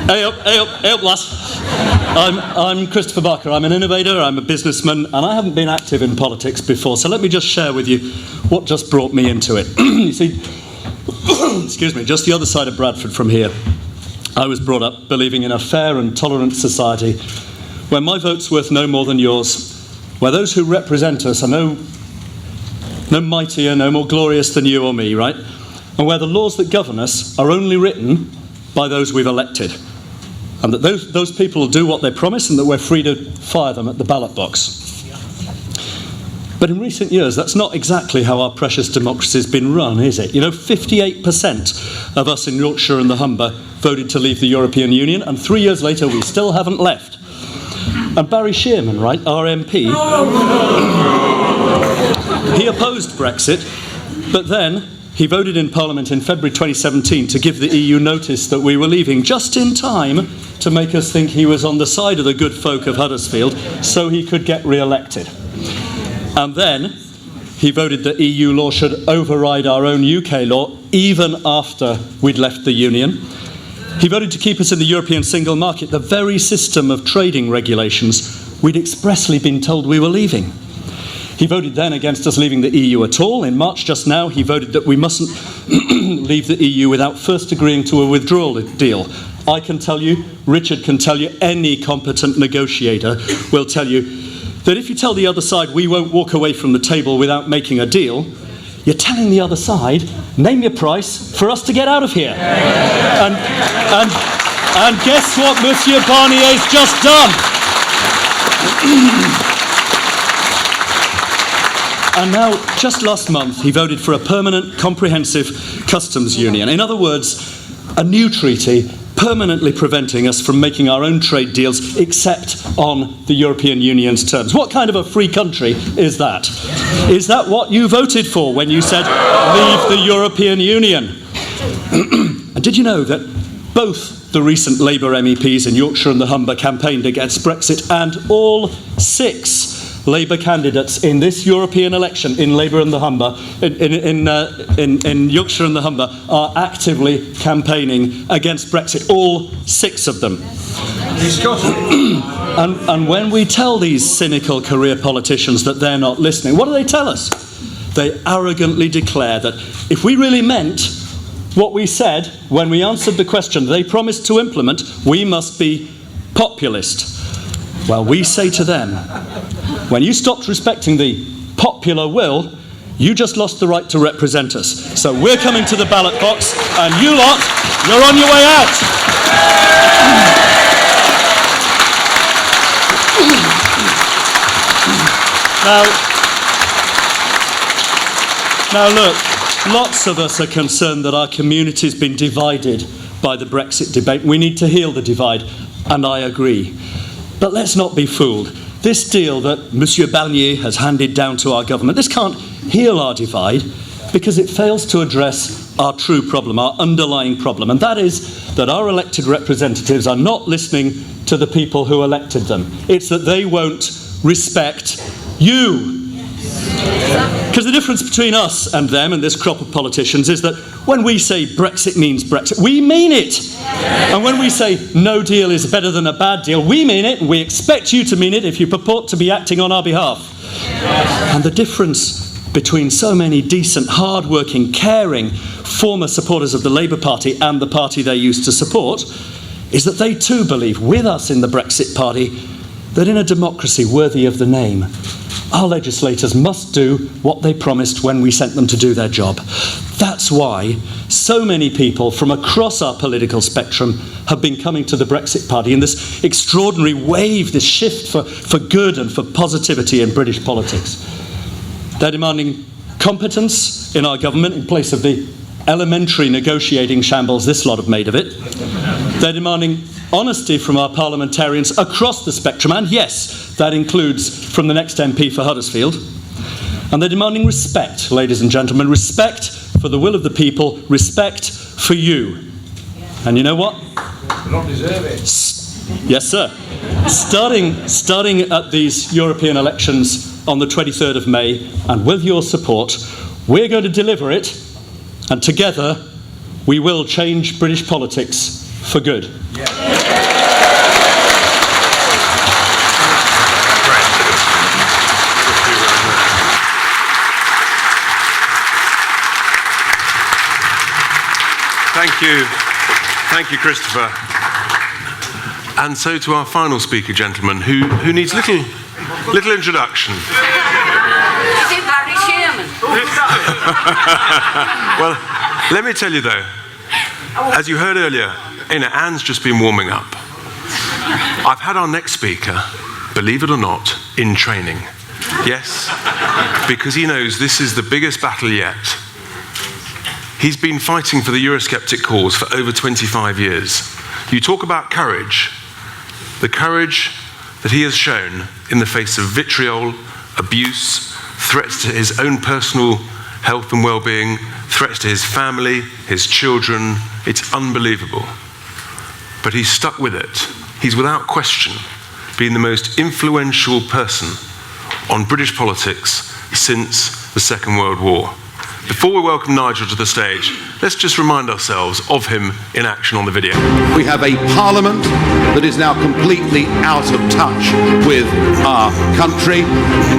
Hey up, lass. I'm Christopher Barker. I'm an innovator, I'm a businessman, and I haven't been active in politics before, so let me just share with you what just brought me into it. You see, excuse me, just the other side of Bradford from here, I was brought up believing in a fair and tolerant society where my vote's worth no more than yours, where those who represent us are no mightier, no more glorious than you or me, right? And where the laws that govern us are only written by those we've elected. And that those people will do what they promise, and that we're free to fire them at the ballot box. But in recent years, that's not exactly how our precious democracy's been run, is it? You know, 58% of us in Yorkshire and the Humber voted to leave the European Union, and 3 years later we still haven't left. And Barry Shearman, right, our MP, he opposed Brexit, but then he voted in Parliament in February 2017 to give the EU notice that we were leaving, just in time to make us think he was on the side of the good folk of Huddersfield so he could get re-elected. And then he voted that EU law should override our own UK law even after we'd left the Union. He voted to keep us in the European single market, the very system of trading regulations we'd expressly been told we were leaving. He voted then against us leaving the EU at all. In March just now, he voted that we mustn't leave the EU without first agreeing to a withdrawal deal. I can tell you, Richard can tell you, any competent negotiator will tell you that if you tell the other side we won't walk away from the table without making a deal, you're telling the other side, name your price for us to get out of here. And guess what Monsieur Barnier's just done? And now, just last month, he voted for a permanent, comprehensive customs union. In other words, a new treaty permanently preventing us from making our own trade deals except on the European Union's terms. What kind of a free country is that? Is that what you voted for when you said, leave the European Union? And did you know that both the recent Labour MEPs in Yorkshire and the Humber campaigned against Brexit, and all 6 Labour candidates in this European election in Labour and the Humber, in Yorkshire and the Humber, are actively campaigning against Brexit, all 6 of them. And when we tell these cynical career politicians that they're not listening, what do they tell us? They arrogantly declare that if we really meant what we said when we answered the question they promised to implement, we must be populist. Well, we say to them, when you stopped respecting the popular will, you just lost the right to represent us. So we're coming to the ballot box, and you lot, you're on your way out. Now look, lots of us are concerned that our community's been divided by the Brexit debate. We need to heal the divide, and I agree. But let's not be fooled. This deal that Monsieur Barnier has handed down to our government, this can't heal our divide because it fails to address our true problem, our underlying problem, and that is that our elected representatives are not listening to the people who elected them. It's that they won't respect you. Because the difference between us and them and this crop of politicians is that when we say Brexit means Brexit, we mean it. And when we say no deal is better than a bad deal, we mean it, and we expect you to mean it if you purport to be acting on our behalf. And the difference between so many decent, hard-working, caring former supporters of the Labour Party and the party they used to support is that they too believe, with us in the Brexit Party, that in a democracy worthy of the name, our legislators must do what they promised when we sent them to do their job. That's why so many people from across our political spectrum have been coming to the Brexit Party in this extraordinary wave, this shift for good and for positivity in British politics. They're demanding competence in our government in place of the elementary negotiating shambles this lot have made of it. They're demanding honesty from our parliamentarians across the spectrum, and yes, that includes from the next MP for Huddersfield. And they're demanding respect, ladies and gentlemen, respect for the will of the people, respect for you. And you know what? We don't deserve it. Yes, sir. Starting at these European elections on the 23rd of May, and with your support, we're going to deliver it, and together we will change British politics for good. Yeah. Thank you, Christopher. And so to our final speaker, gentlemen, who needs little introduction. Is it Barry Sherman? Well, let me tell you though, as you heard earlier, Anne's just been warming up. I've had our next speaker, believe it or not, in training. Yes, because he knows this is the biggest battle yet. He's been fighting for the Eurosceptic cause for over 25 years. You talk about courage, the courage that he has shown in the face of vitriol, abuse, threats to his own personal health and well-being, threats to his family, his children. It's unbelievable. But he's stuck with it. He's without question been the most influential person on British politics since the Second World War. Before we welcome Nigel to the stage, let's just remind ourselves of him in action on the video. We have a parliament that is now completely out of touch with our country.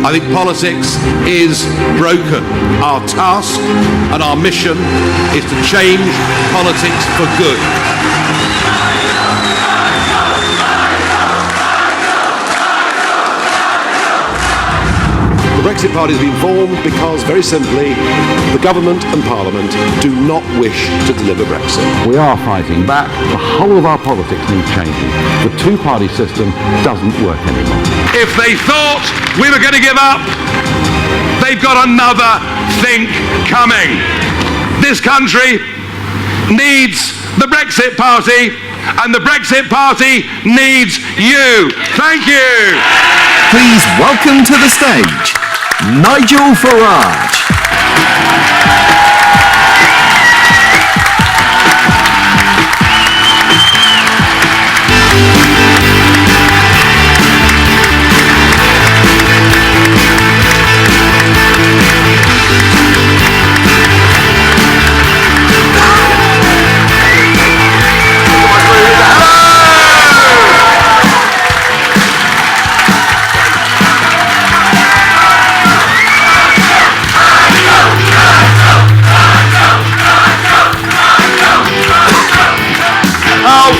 I think politics is broken. Our task and our mission is to change politics for good. The Brexit Party has been formed because, very simply, the government and Parliament do not wish to deliver Brexit. We are fighting back. The whole of our politics needs changing. The two-party system doesn't work anymore. If they thought we were going to give up, they've got another think coming. This country needs the Brexit Party, and the Brexit Party needs you. Thank you. Please welcome to the stage Nigel Farage.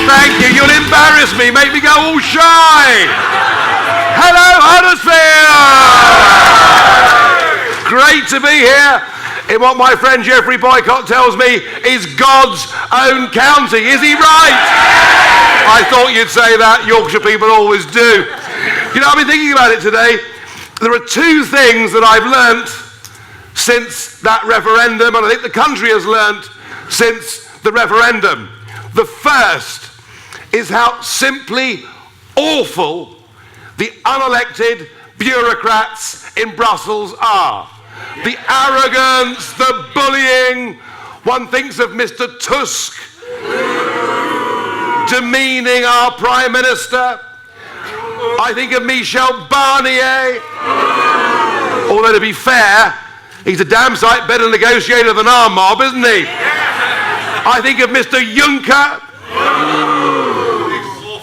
Thank you. You'll embarrass me, make me go all shy. Hello, Huddersfield! Great to be here in what my friend Geoffrey Boycott tells me is God's own county. Is he right? I thought you'd say that. Yorkshire people always do. You know, I've been thinking about it today. There are two things that I've learnt since that referendum, and I think the country has learnt since the referendum. The first is how simply awful the unelected bureaucrats in Brussels are. The arrogance, the bullying, One thinks of Mr. Tusk demeaning our Prime Minister. I think of Michel Barnier. Although, to be fair, he's a damn sight better negotiator than our mob, isn't he? I think of Mr. Juncker.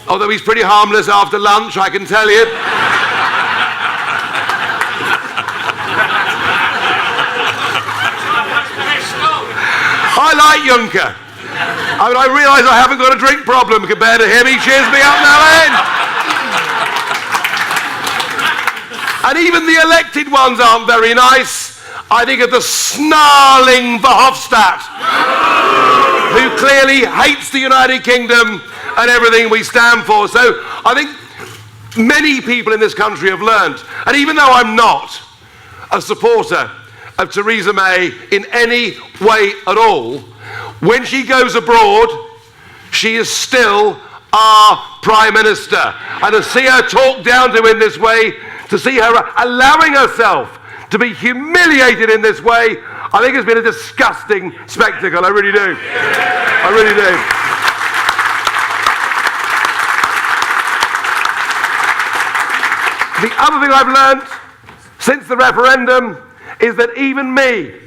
Although he's pretty harmless after lunch, I can tell you. I like Juncker. I mean, I realise I haven't got a drink problem compared to him. He cheers me up now and then. And even the elected ones aren't very nice. I think of the snarling Verhofstadt, who clearly hates the United Kingdom and everything we stand for. So I think many people in this country have learned, and even though I'm not a supporter of Theresa May in any way at all, when she goes abroad, she is still our Prime Minister. And to see her talk down to in this way, to see her allowing herself to be humiliated in this way, I think it's been a disgusting spectacle. I really do. I really do. The other thing I've learned since the referendum is that even me,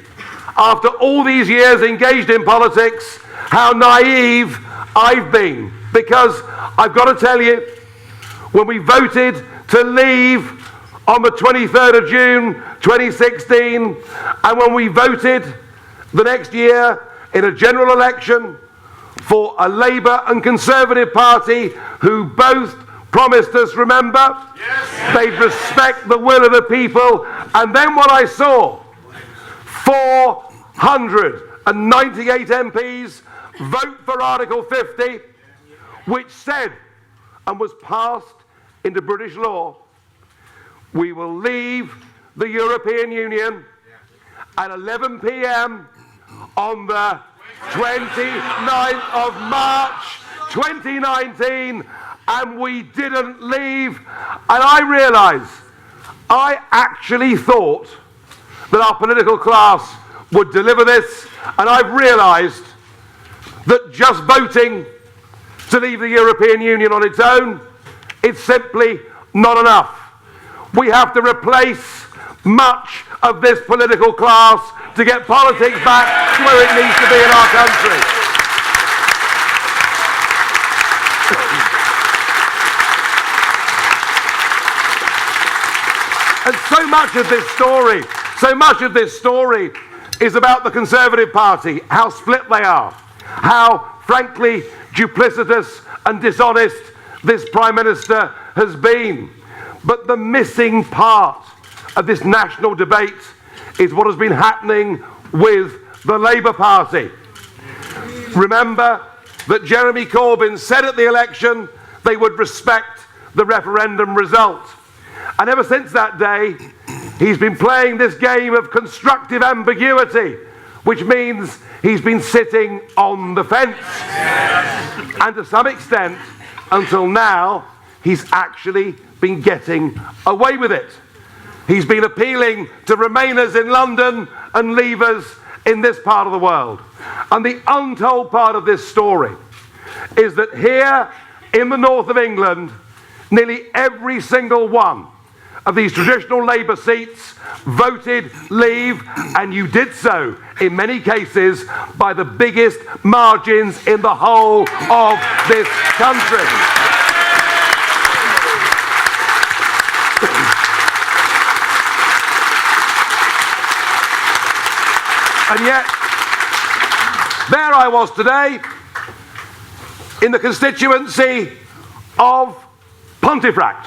after all these years engaged in politics, how naive I've been. Because I've got to tell you, when we voted to leave on the 23rd of June 2016, and when we voted the next year in a general election for a Labour and Conservative Party who both promised us, remember, they'd respect the will of the people. And then what I saw, 498 MPs vote for Article 50, which said, and was passed into British law, we will leave the European Union at 11 p.m. on the 29th of March 2019, and we didn't leave. And I realise, I actually thought that our political class would deliver this, and I've realised that just voting to leave the European Union on its own, it's simply not enough. We have to replace much of this political class to get politics back to where it needs to be in our country. And so much of this story is about the Conservative Party, how split they are, how, frankly, duplicitous and dishonest this Prime Minister has been. But the missing part of this national debate is what has been happening with the Labour Party. Remember that Jeremy Corbyn said at the election they would respect the referendum result. And ever since that day, he's been playing this game of constructive ambiguity, which means he's been sitting on the fence. And to some extent, until now, he's actually been getting away with it. He's been appealing to Remainers in London and Leavers in this part of the world. And the untold part of this story is that here in the north of England, nearly every single one of these traditional Labour seats voted Leave, and you did so, in many cases, by the biggest margins in the whole of this country. And yet, there I was today in the constituency of Pontefract.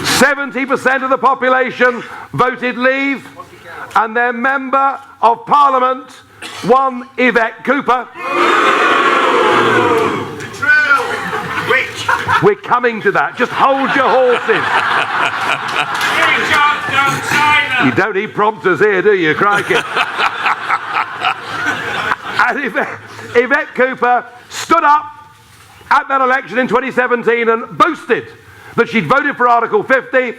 70% of the population voted Leave, and their Member of Parliament, one Yvette Cooper. We're coming to that. Just hold your horses. You don't need prompters here, do you? Crikey. And Yvette Cooper stood up at that election in 2017 and boasted that she'd voted for Article 50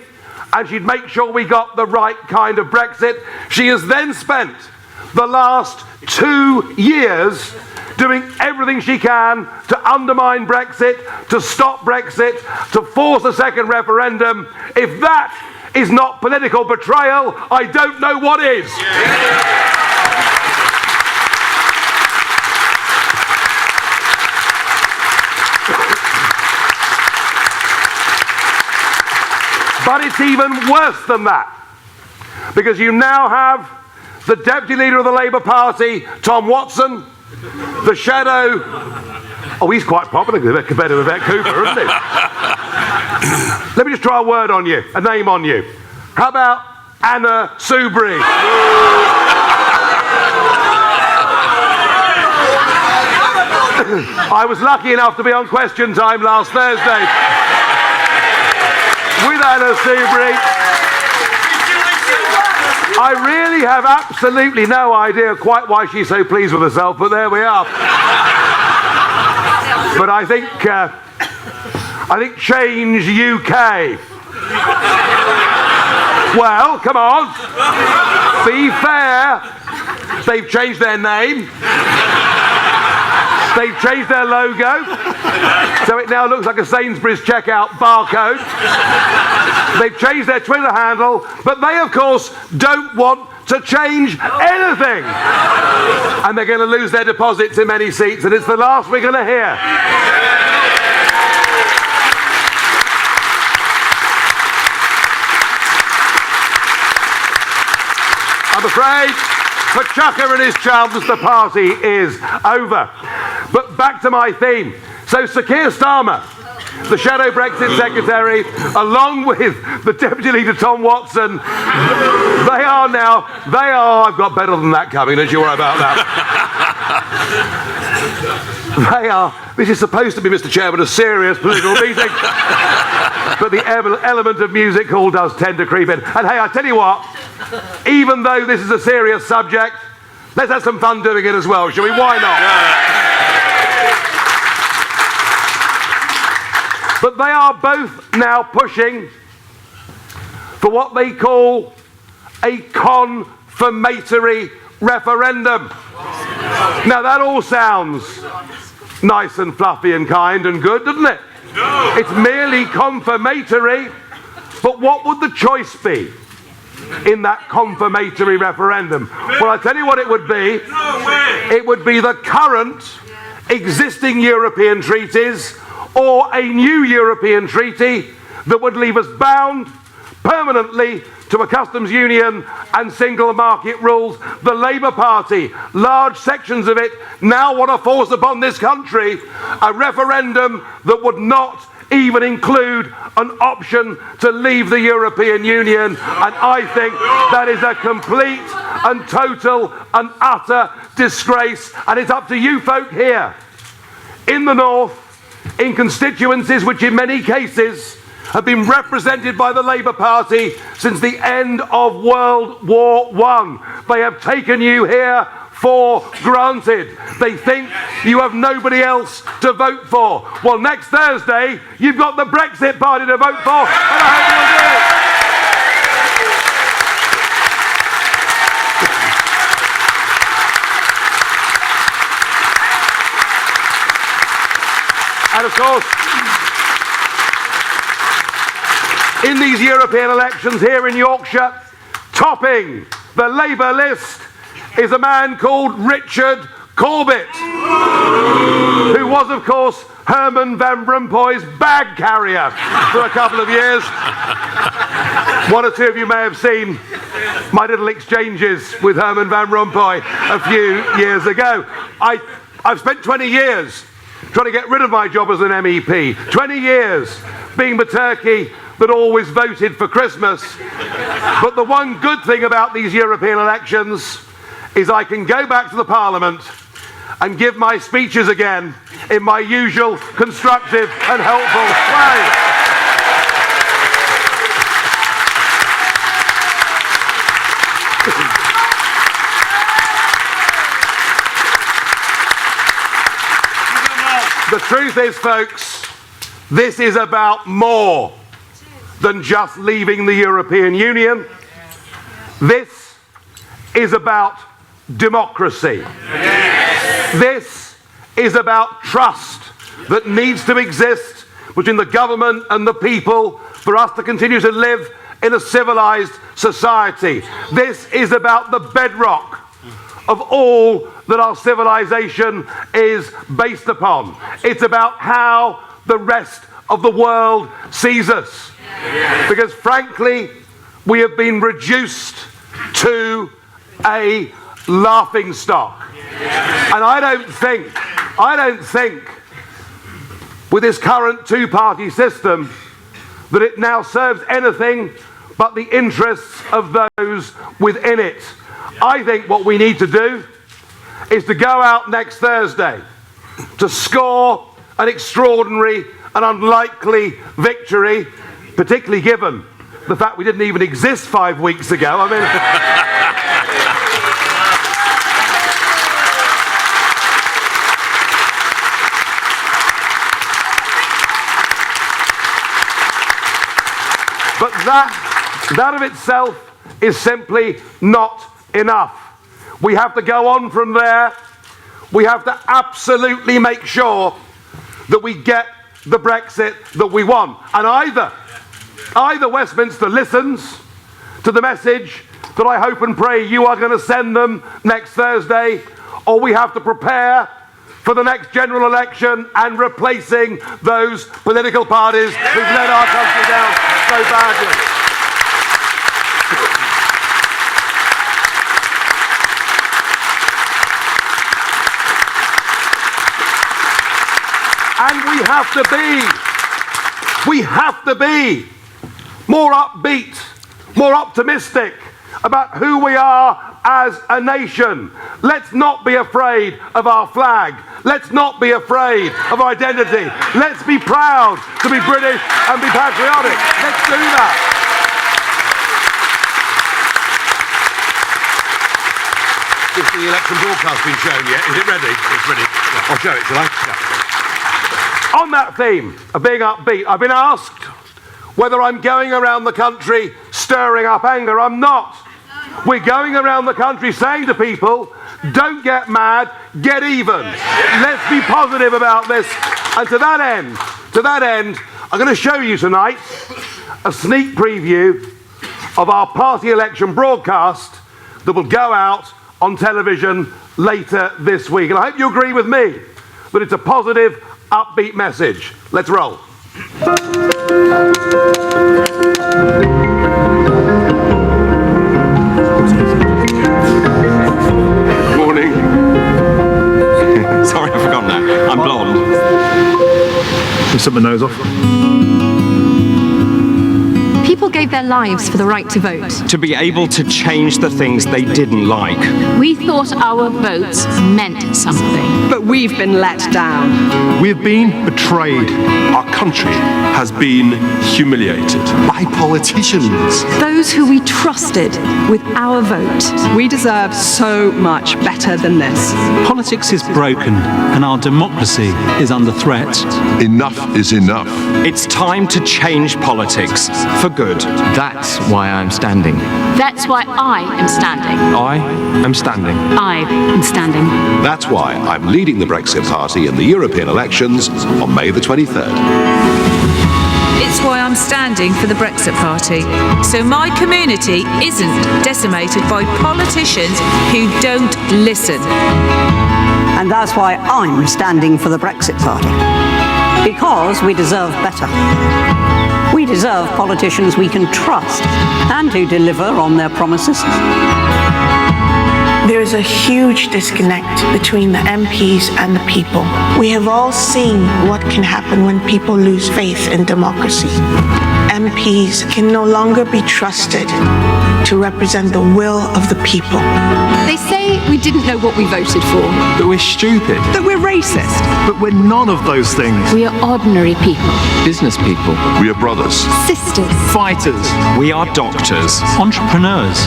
and she'd make sure we got the right kind of Brexit. She has then spent the last 2 years doing everything she can to undermine Brexit, to stop Brexit, to force a second referendum. If that is not political betrayal, I don't know what is. But it's even worse than that, because you now have the Deputy Leader of the Labour Party, Tom Watson, the Shadow. Oh, he's quite popular compared to Yvette Cooper, isn't he? Let me just try a word on you, a name on you. How about Anna Soubry? I was lucky enough to be on Question Time last Thursday with Anna Soubry. I really have absolutely no idea quite why she's so pleased with herself, but there we are. But I think Change UK. Well, come on. Be fair. They've changed their name. They've changed their logo, so it now looks like a Sainsbury's checkout barcode. They've changed their Twitter handle, but they, of course, don't want to change anything. And they're going to lose their deposits in many seats, and it's the last we're going to hear. I'm afraid for Chucker and his chums, the party is over. But back to my theme. So Sir Keir Starmer, the Shadow Brexit Secretary, along with the Deputy Leader Tom Watson, I've got better than that coming, don't you worry about that. This is supposed to be, Mr. Chairman, a serious political meeting, but the element of music hall does tend to creep in. And hey, I tell you what, even though this is a serious subject, let's have some fun doing it as well, shall we? Why not? But they are both now pushing for what they call a confirmatory referendum. Now that all sounds nice and fluffy and kind and good, doesn't it? It's merely confirmatory, but what would the choice be in that confirmatory referendum? Well, I tell you what it would be. It would be the current existing European treaties or a new European treaty that would leave us bound permanently to a customs union and single market rules. The Labour Party, large sections of it, now want to force upon this country a referendum that would not even include an option to leave the European Union. And I think that is a complete and total and utter disgrace. And it's up to you folk here in the north, in constituencies which in many cases have been represented by the Labour Party since the end of World War I. They have taken you here for granted. They think you have nobody else to vote for. Well, next Thursday, you've got the Brexit Party to vote for, and I hope you'll do it. And of course, in these European elections here in Yorkshire, topping the Labour list is a man called Richard Corbett, who was, of course, Herman Van Rompuy's bag carrier for a couple of years. One or two of you may have seen my little exchanges with Herman Van Rompuy a few years ago. I've spent 20 years trying to get rid of my job as an MEP, 20 years being the turkey that always voted for Christmas. But the one good thing about these European elections is I can go back to the Parliament and give my speeches again in my usual constructive and helpful way. The truth is, folks, this is about more than just leaving the European Union. This is about democracy. This is about trust that needs to exist between the government and the people for us to continue to live in a civilized society. This is about the bedrock of all that our civilization is based upon. It's about how the rest of the world sees us. Because frankly, we have been reduced to a laughing stock. And I don't think with this current two-party system that it now serves anything but the interests of those within it. I think what we need to do is to go out next Thursday to score an extraordinary and unlikely victory, particularly given the fact we didn't even exist 5 weeks ago. I mean... But that of itself is simply not enough. We have to go on from there. We have to absolutely make sure that we get the Brexit that we want. And either Westminster listens to the message that I hope and pray you are going to send them next Thursday, or we have to prepare for the next general election and replacing those political parties who've let our country down so badly. And we have to be more upbeat, more optimistic about who we are as a nation. Let's not be afraid of our flag. Let's not be afraid of our identity. Let's be proud to be British and be patriotic. Let's do that. Is the election broadcast been shown yet? Is it ready? It's ready. Yeah. I'll show it, shall I? Yeah. On that theme of being upbeat, I've been asked whether I'm going around the country stirring up anger. I'm not. We're going around the country saying to people, don't get mad, get even. Let's be positive about this. And to that end, I'm going to show you tonight a sneak preview of our party election broadcast that will go out on television later this week. And I hope you agree with me that it's a positive, upbeat message. Let's roll. Morning. Sorry, I forgot now. I'm blonde. Just took my nose off. People gave their lives for the right to vote. To be able to change the things they didn't like. We thought our votes meant something. But we've been let down. We've been betrayed. Our country has been humiliated by politicians. Those who we trusted with our vote. We deserve so much better than this. Politics is broken and our democracy is under threat. Enough is enough. It's time to change politics for good. That's why I'm standing. That's why I am standing. I am standing. I am standing. That's why I'm leading the Brexit Party in the European elections on May the 23rd. It's why I'm standing for the Brexit Party, so my community isn't decimated by politicians who don't listen. And that's why I'm standing for the Brexit Party. Because we deserve better. We deserve politicians we can trust and who deliver on their promises. There is a huge disconnect between the MPs and the people. We have all seen what can happen when people lose faith in democracy. MPs can no longer be trusted to represent the will of the people. They say we didn't know what we voted for. That we're stupid. That we're racist. But we're none of those things. We are ordinary people. Business people. We are brothers. Sisters. Fighters. We are doctors. Entrepreneurs.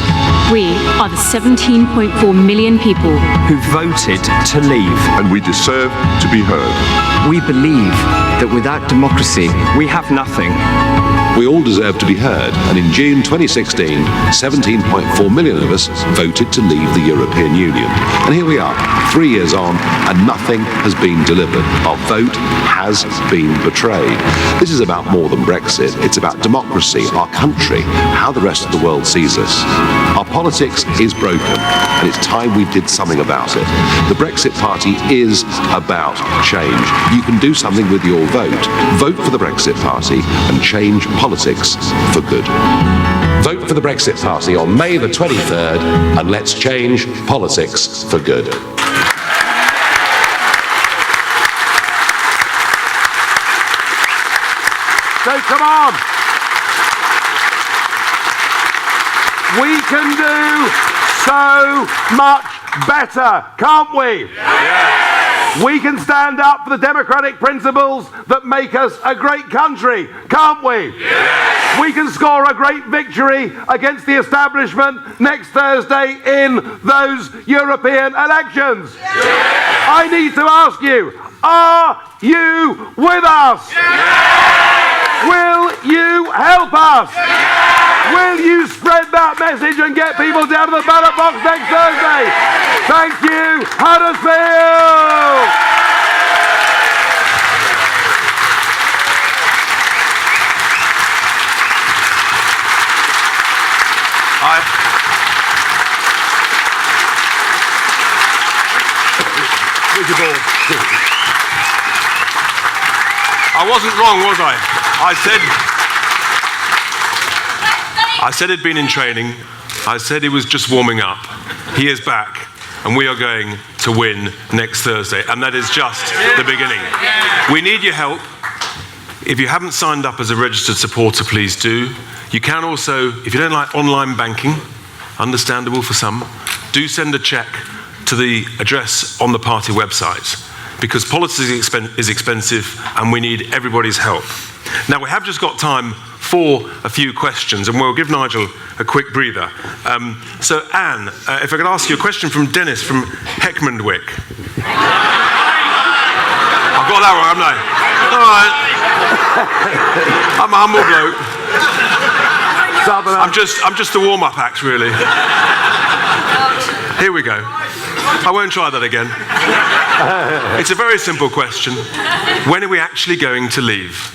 We are the 17.4 million people who voted to leave. And we deserve to be heard. We believe that without democracy, we have nothing. We all deserve to be heard, and in June 2016, 17.4 million of us voted to leave the European Union. And here we are, 3 years on, and nothing has been delivered. Our vote has been betrayed. This is about more than Brexit. It's about democracy, our country, how the rest of the world sees us. Our politics is broken, and it's time we did something about it. The Brexit Party is about change. You can do something with your vote. Vote for the Brexit Party and change politics for good. Vote for the Brexit Party on May the 23rd, and let's change politics for good. So come on. We can do so much better, can't we? Yes. We can stand up for the democratic principles that make us a great country, can't we? Yes. We can score a great victory against the establishment next Thursday in those European elections. Yes. I need to ask you, are you with us? Yes. Will you help us? Yes. Will you spread that message and get people down to the ballot box next Thursday? Thank you, Huddersfield! I wasn't wrong, was I? I said he'd been in training. I said he was just warming up. He is back, and we are going to win next Thursday, and that is just the beginning. We need your help. If you haven't signed up as a registered supporter, please do. You can also, if you don't like online banking, understandable for some, do send a cheque to the address on the party website, because politics is expensive and we need everybody's help. Now, we have just got time for a few questions, and we'll give Nigel a quick breather. So, Anne, if I could ask you a question from Dennis from Heckmondwick. I've got that one, haven't I? All right. I'm a humble bloke. I'm just a warm-up act, really. Here we go. I won't try that again. It's a very simple question. When are we actually going to leave?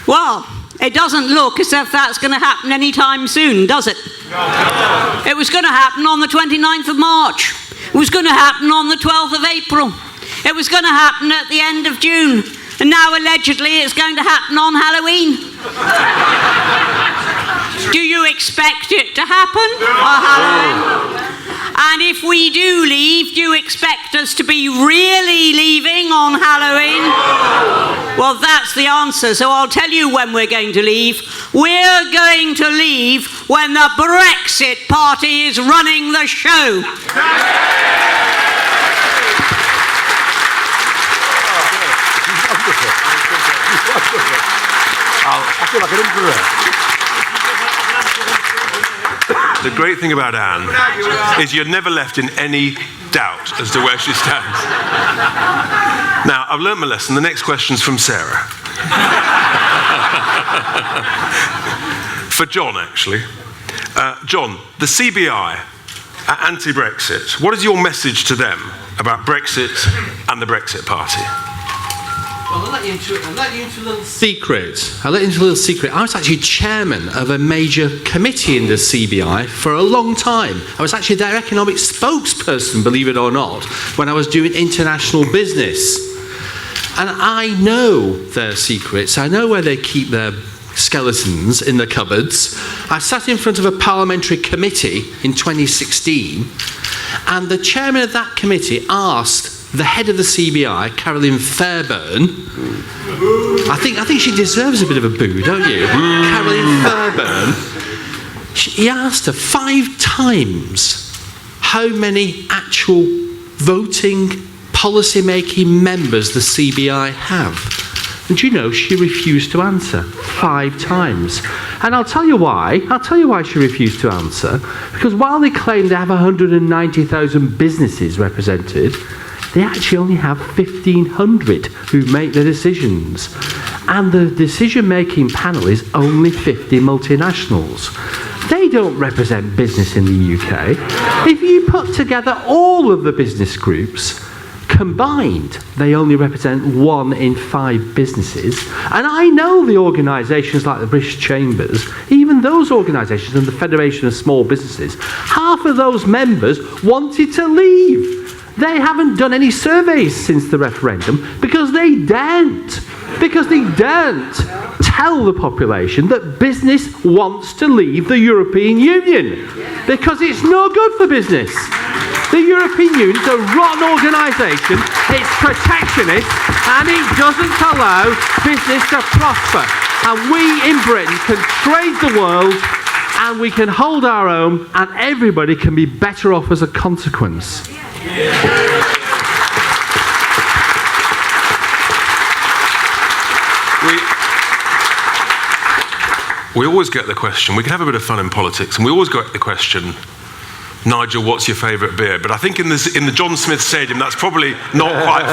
Well, it doesn't look as if that's going to happen anytime soon, does it? No. It was going to happen on the 29th of March. It was going to happen on the 12th of April. It was going to happen at the end of June. And now, allegedly, it's going to happen on Halloween. Do you expect it to happen on Halloween? And if we do leave, do you expect us to be really leaving on Halloween? Well, that's the answer. So I'll tell you when we're going to leave. We're going to leave when the Brexit Party is running the show. I feel like an influencer. The great thing about Anne is you're never left in any doubt as to where she stands. Now, I've learnt my lesson. The next question's from Sarah. For John, actually. John, the CBI are anti-Brexit. What is your message to them about Brexit and the Brexit Party? Well, I'll let you into a little secret. I was actually chairman of a major committee in the CBI for a long time. I was actually their economic spokesperson, believe it or not, when I was doing international business. And I know their secrets. I know where they keep their skeletons in the cupboards. I sat in front of a parliamentary committee in 2016, and the chairman of that committee asked the head of the CBI, Carolyn Fairbairn. I think she deserves a bit of a boo, don't you? Carolyn Fairbairn. He asked her 5 times how many actual voting, policy-making members the CBI have. And do you know, she refused to answer 5 times. And I'll tell you why. She refused to answer. Because while they claim they have 190,000 businesses represented, they actually only have 1,500 who make the decisions. And the decision-making panel is only 50 multinationals. They don't represent business in the UK. If you put together all of the business groups, combined, they only represent 1 in 5 businesses. And I know the organisations like the British Chambers, even those organisations and the Federation of Small Businesses, half of those members wanted to leave. They haven't done any surveys since the referendum because they daren't. Because they daren't tell the population that business wants to leave the European Union. Because it's no good for business. The European Union is a rotten organisation, it's protectionist, and it doesn't allow business to prosper. And we in Britain can trade the world, and we can hold our own, and everybody can be better off as a consequence. We always get the question, we can have a bit of fun in politics, and we always get the question, Nigel, what's your favourite beer? But I think in the John Smith Stadium, that's probably not quite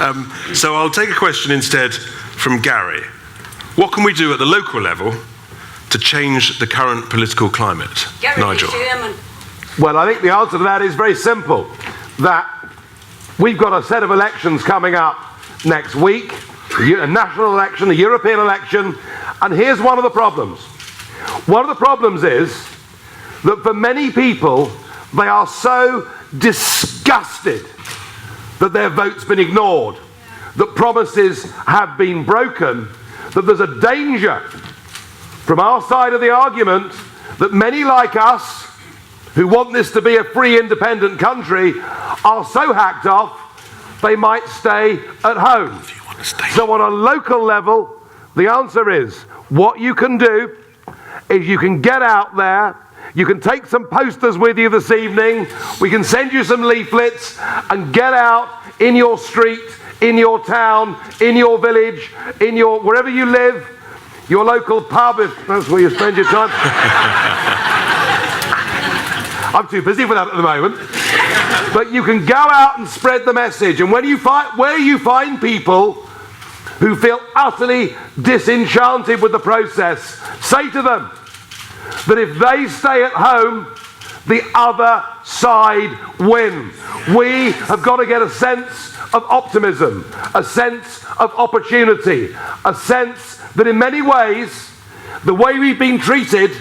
fair. So I'll take a question instead from Gary. What can we do at the local level to change the current political climate? Nigel. Well, I think the answer to that is very simple. That we've got a set of elections coming up next week, a national election, a European election, and here's one of the problems. One of the problems is that for many people, they are so disgusted that their vote's been ignored, that promises have been broken, that there's a danger from our side of the argument that many like us, who want this to be a free, independent country, are so hacked off, they might stay at home. So on a local level, the answer is, what you can do is you can get out there, you can take some posters with you this evening, we can send you some leaflets, and get out in your street, in your town, in your village, in your wherever you live, your local pub, if that's where you spend your time. I'm too busy for that at the moment. But you can go out and spread the message, and where you find people who feel utterly disenchanted with the process, say to them that if they stay at home, the other side wins. We have got to get a sense of optimism, a sense of opportunity, a sense that in many ways, the way we've been treated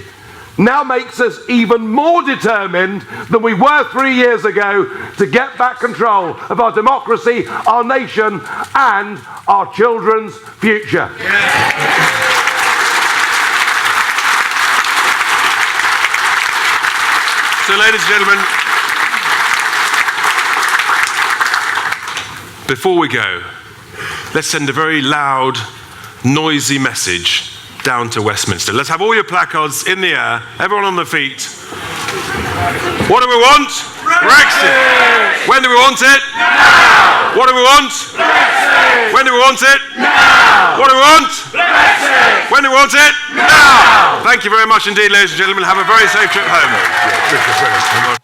now makes us even more determined than we were 3 years ago to get back control of our democracy, our nation, and our children's future. So, ladies and gentlemen, before we go, let's send a very loud, noisy message down to Westminster. Let's have all your placards in the air, everyone on their feet. What do we want? Brexit! When do we want it? Now! What do we want? Brexit! When do we want it? Now! What do we want? Brexit! When do we want it? Now! Thank you very much indeed, ladies and gentlemen. Have a very safe trip home.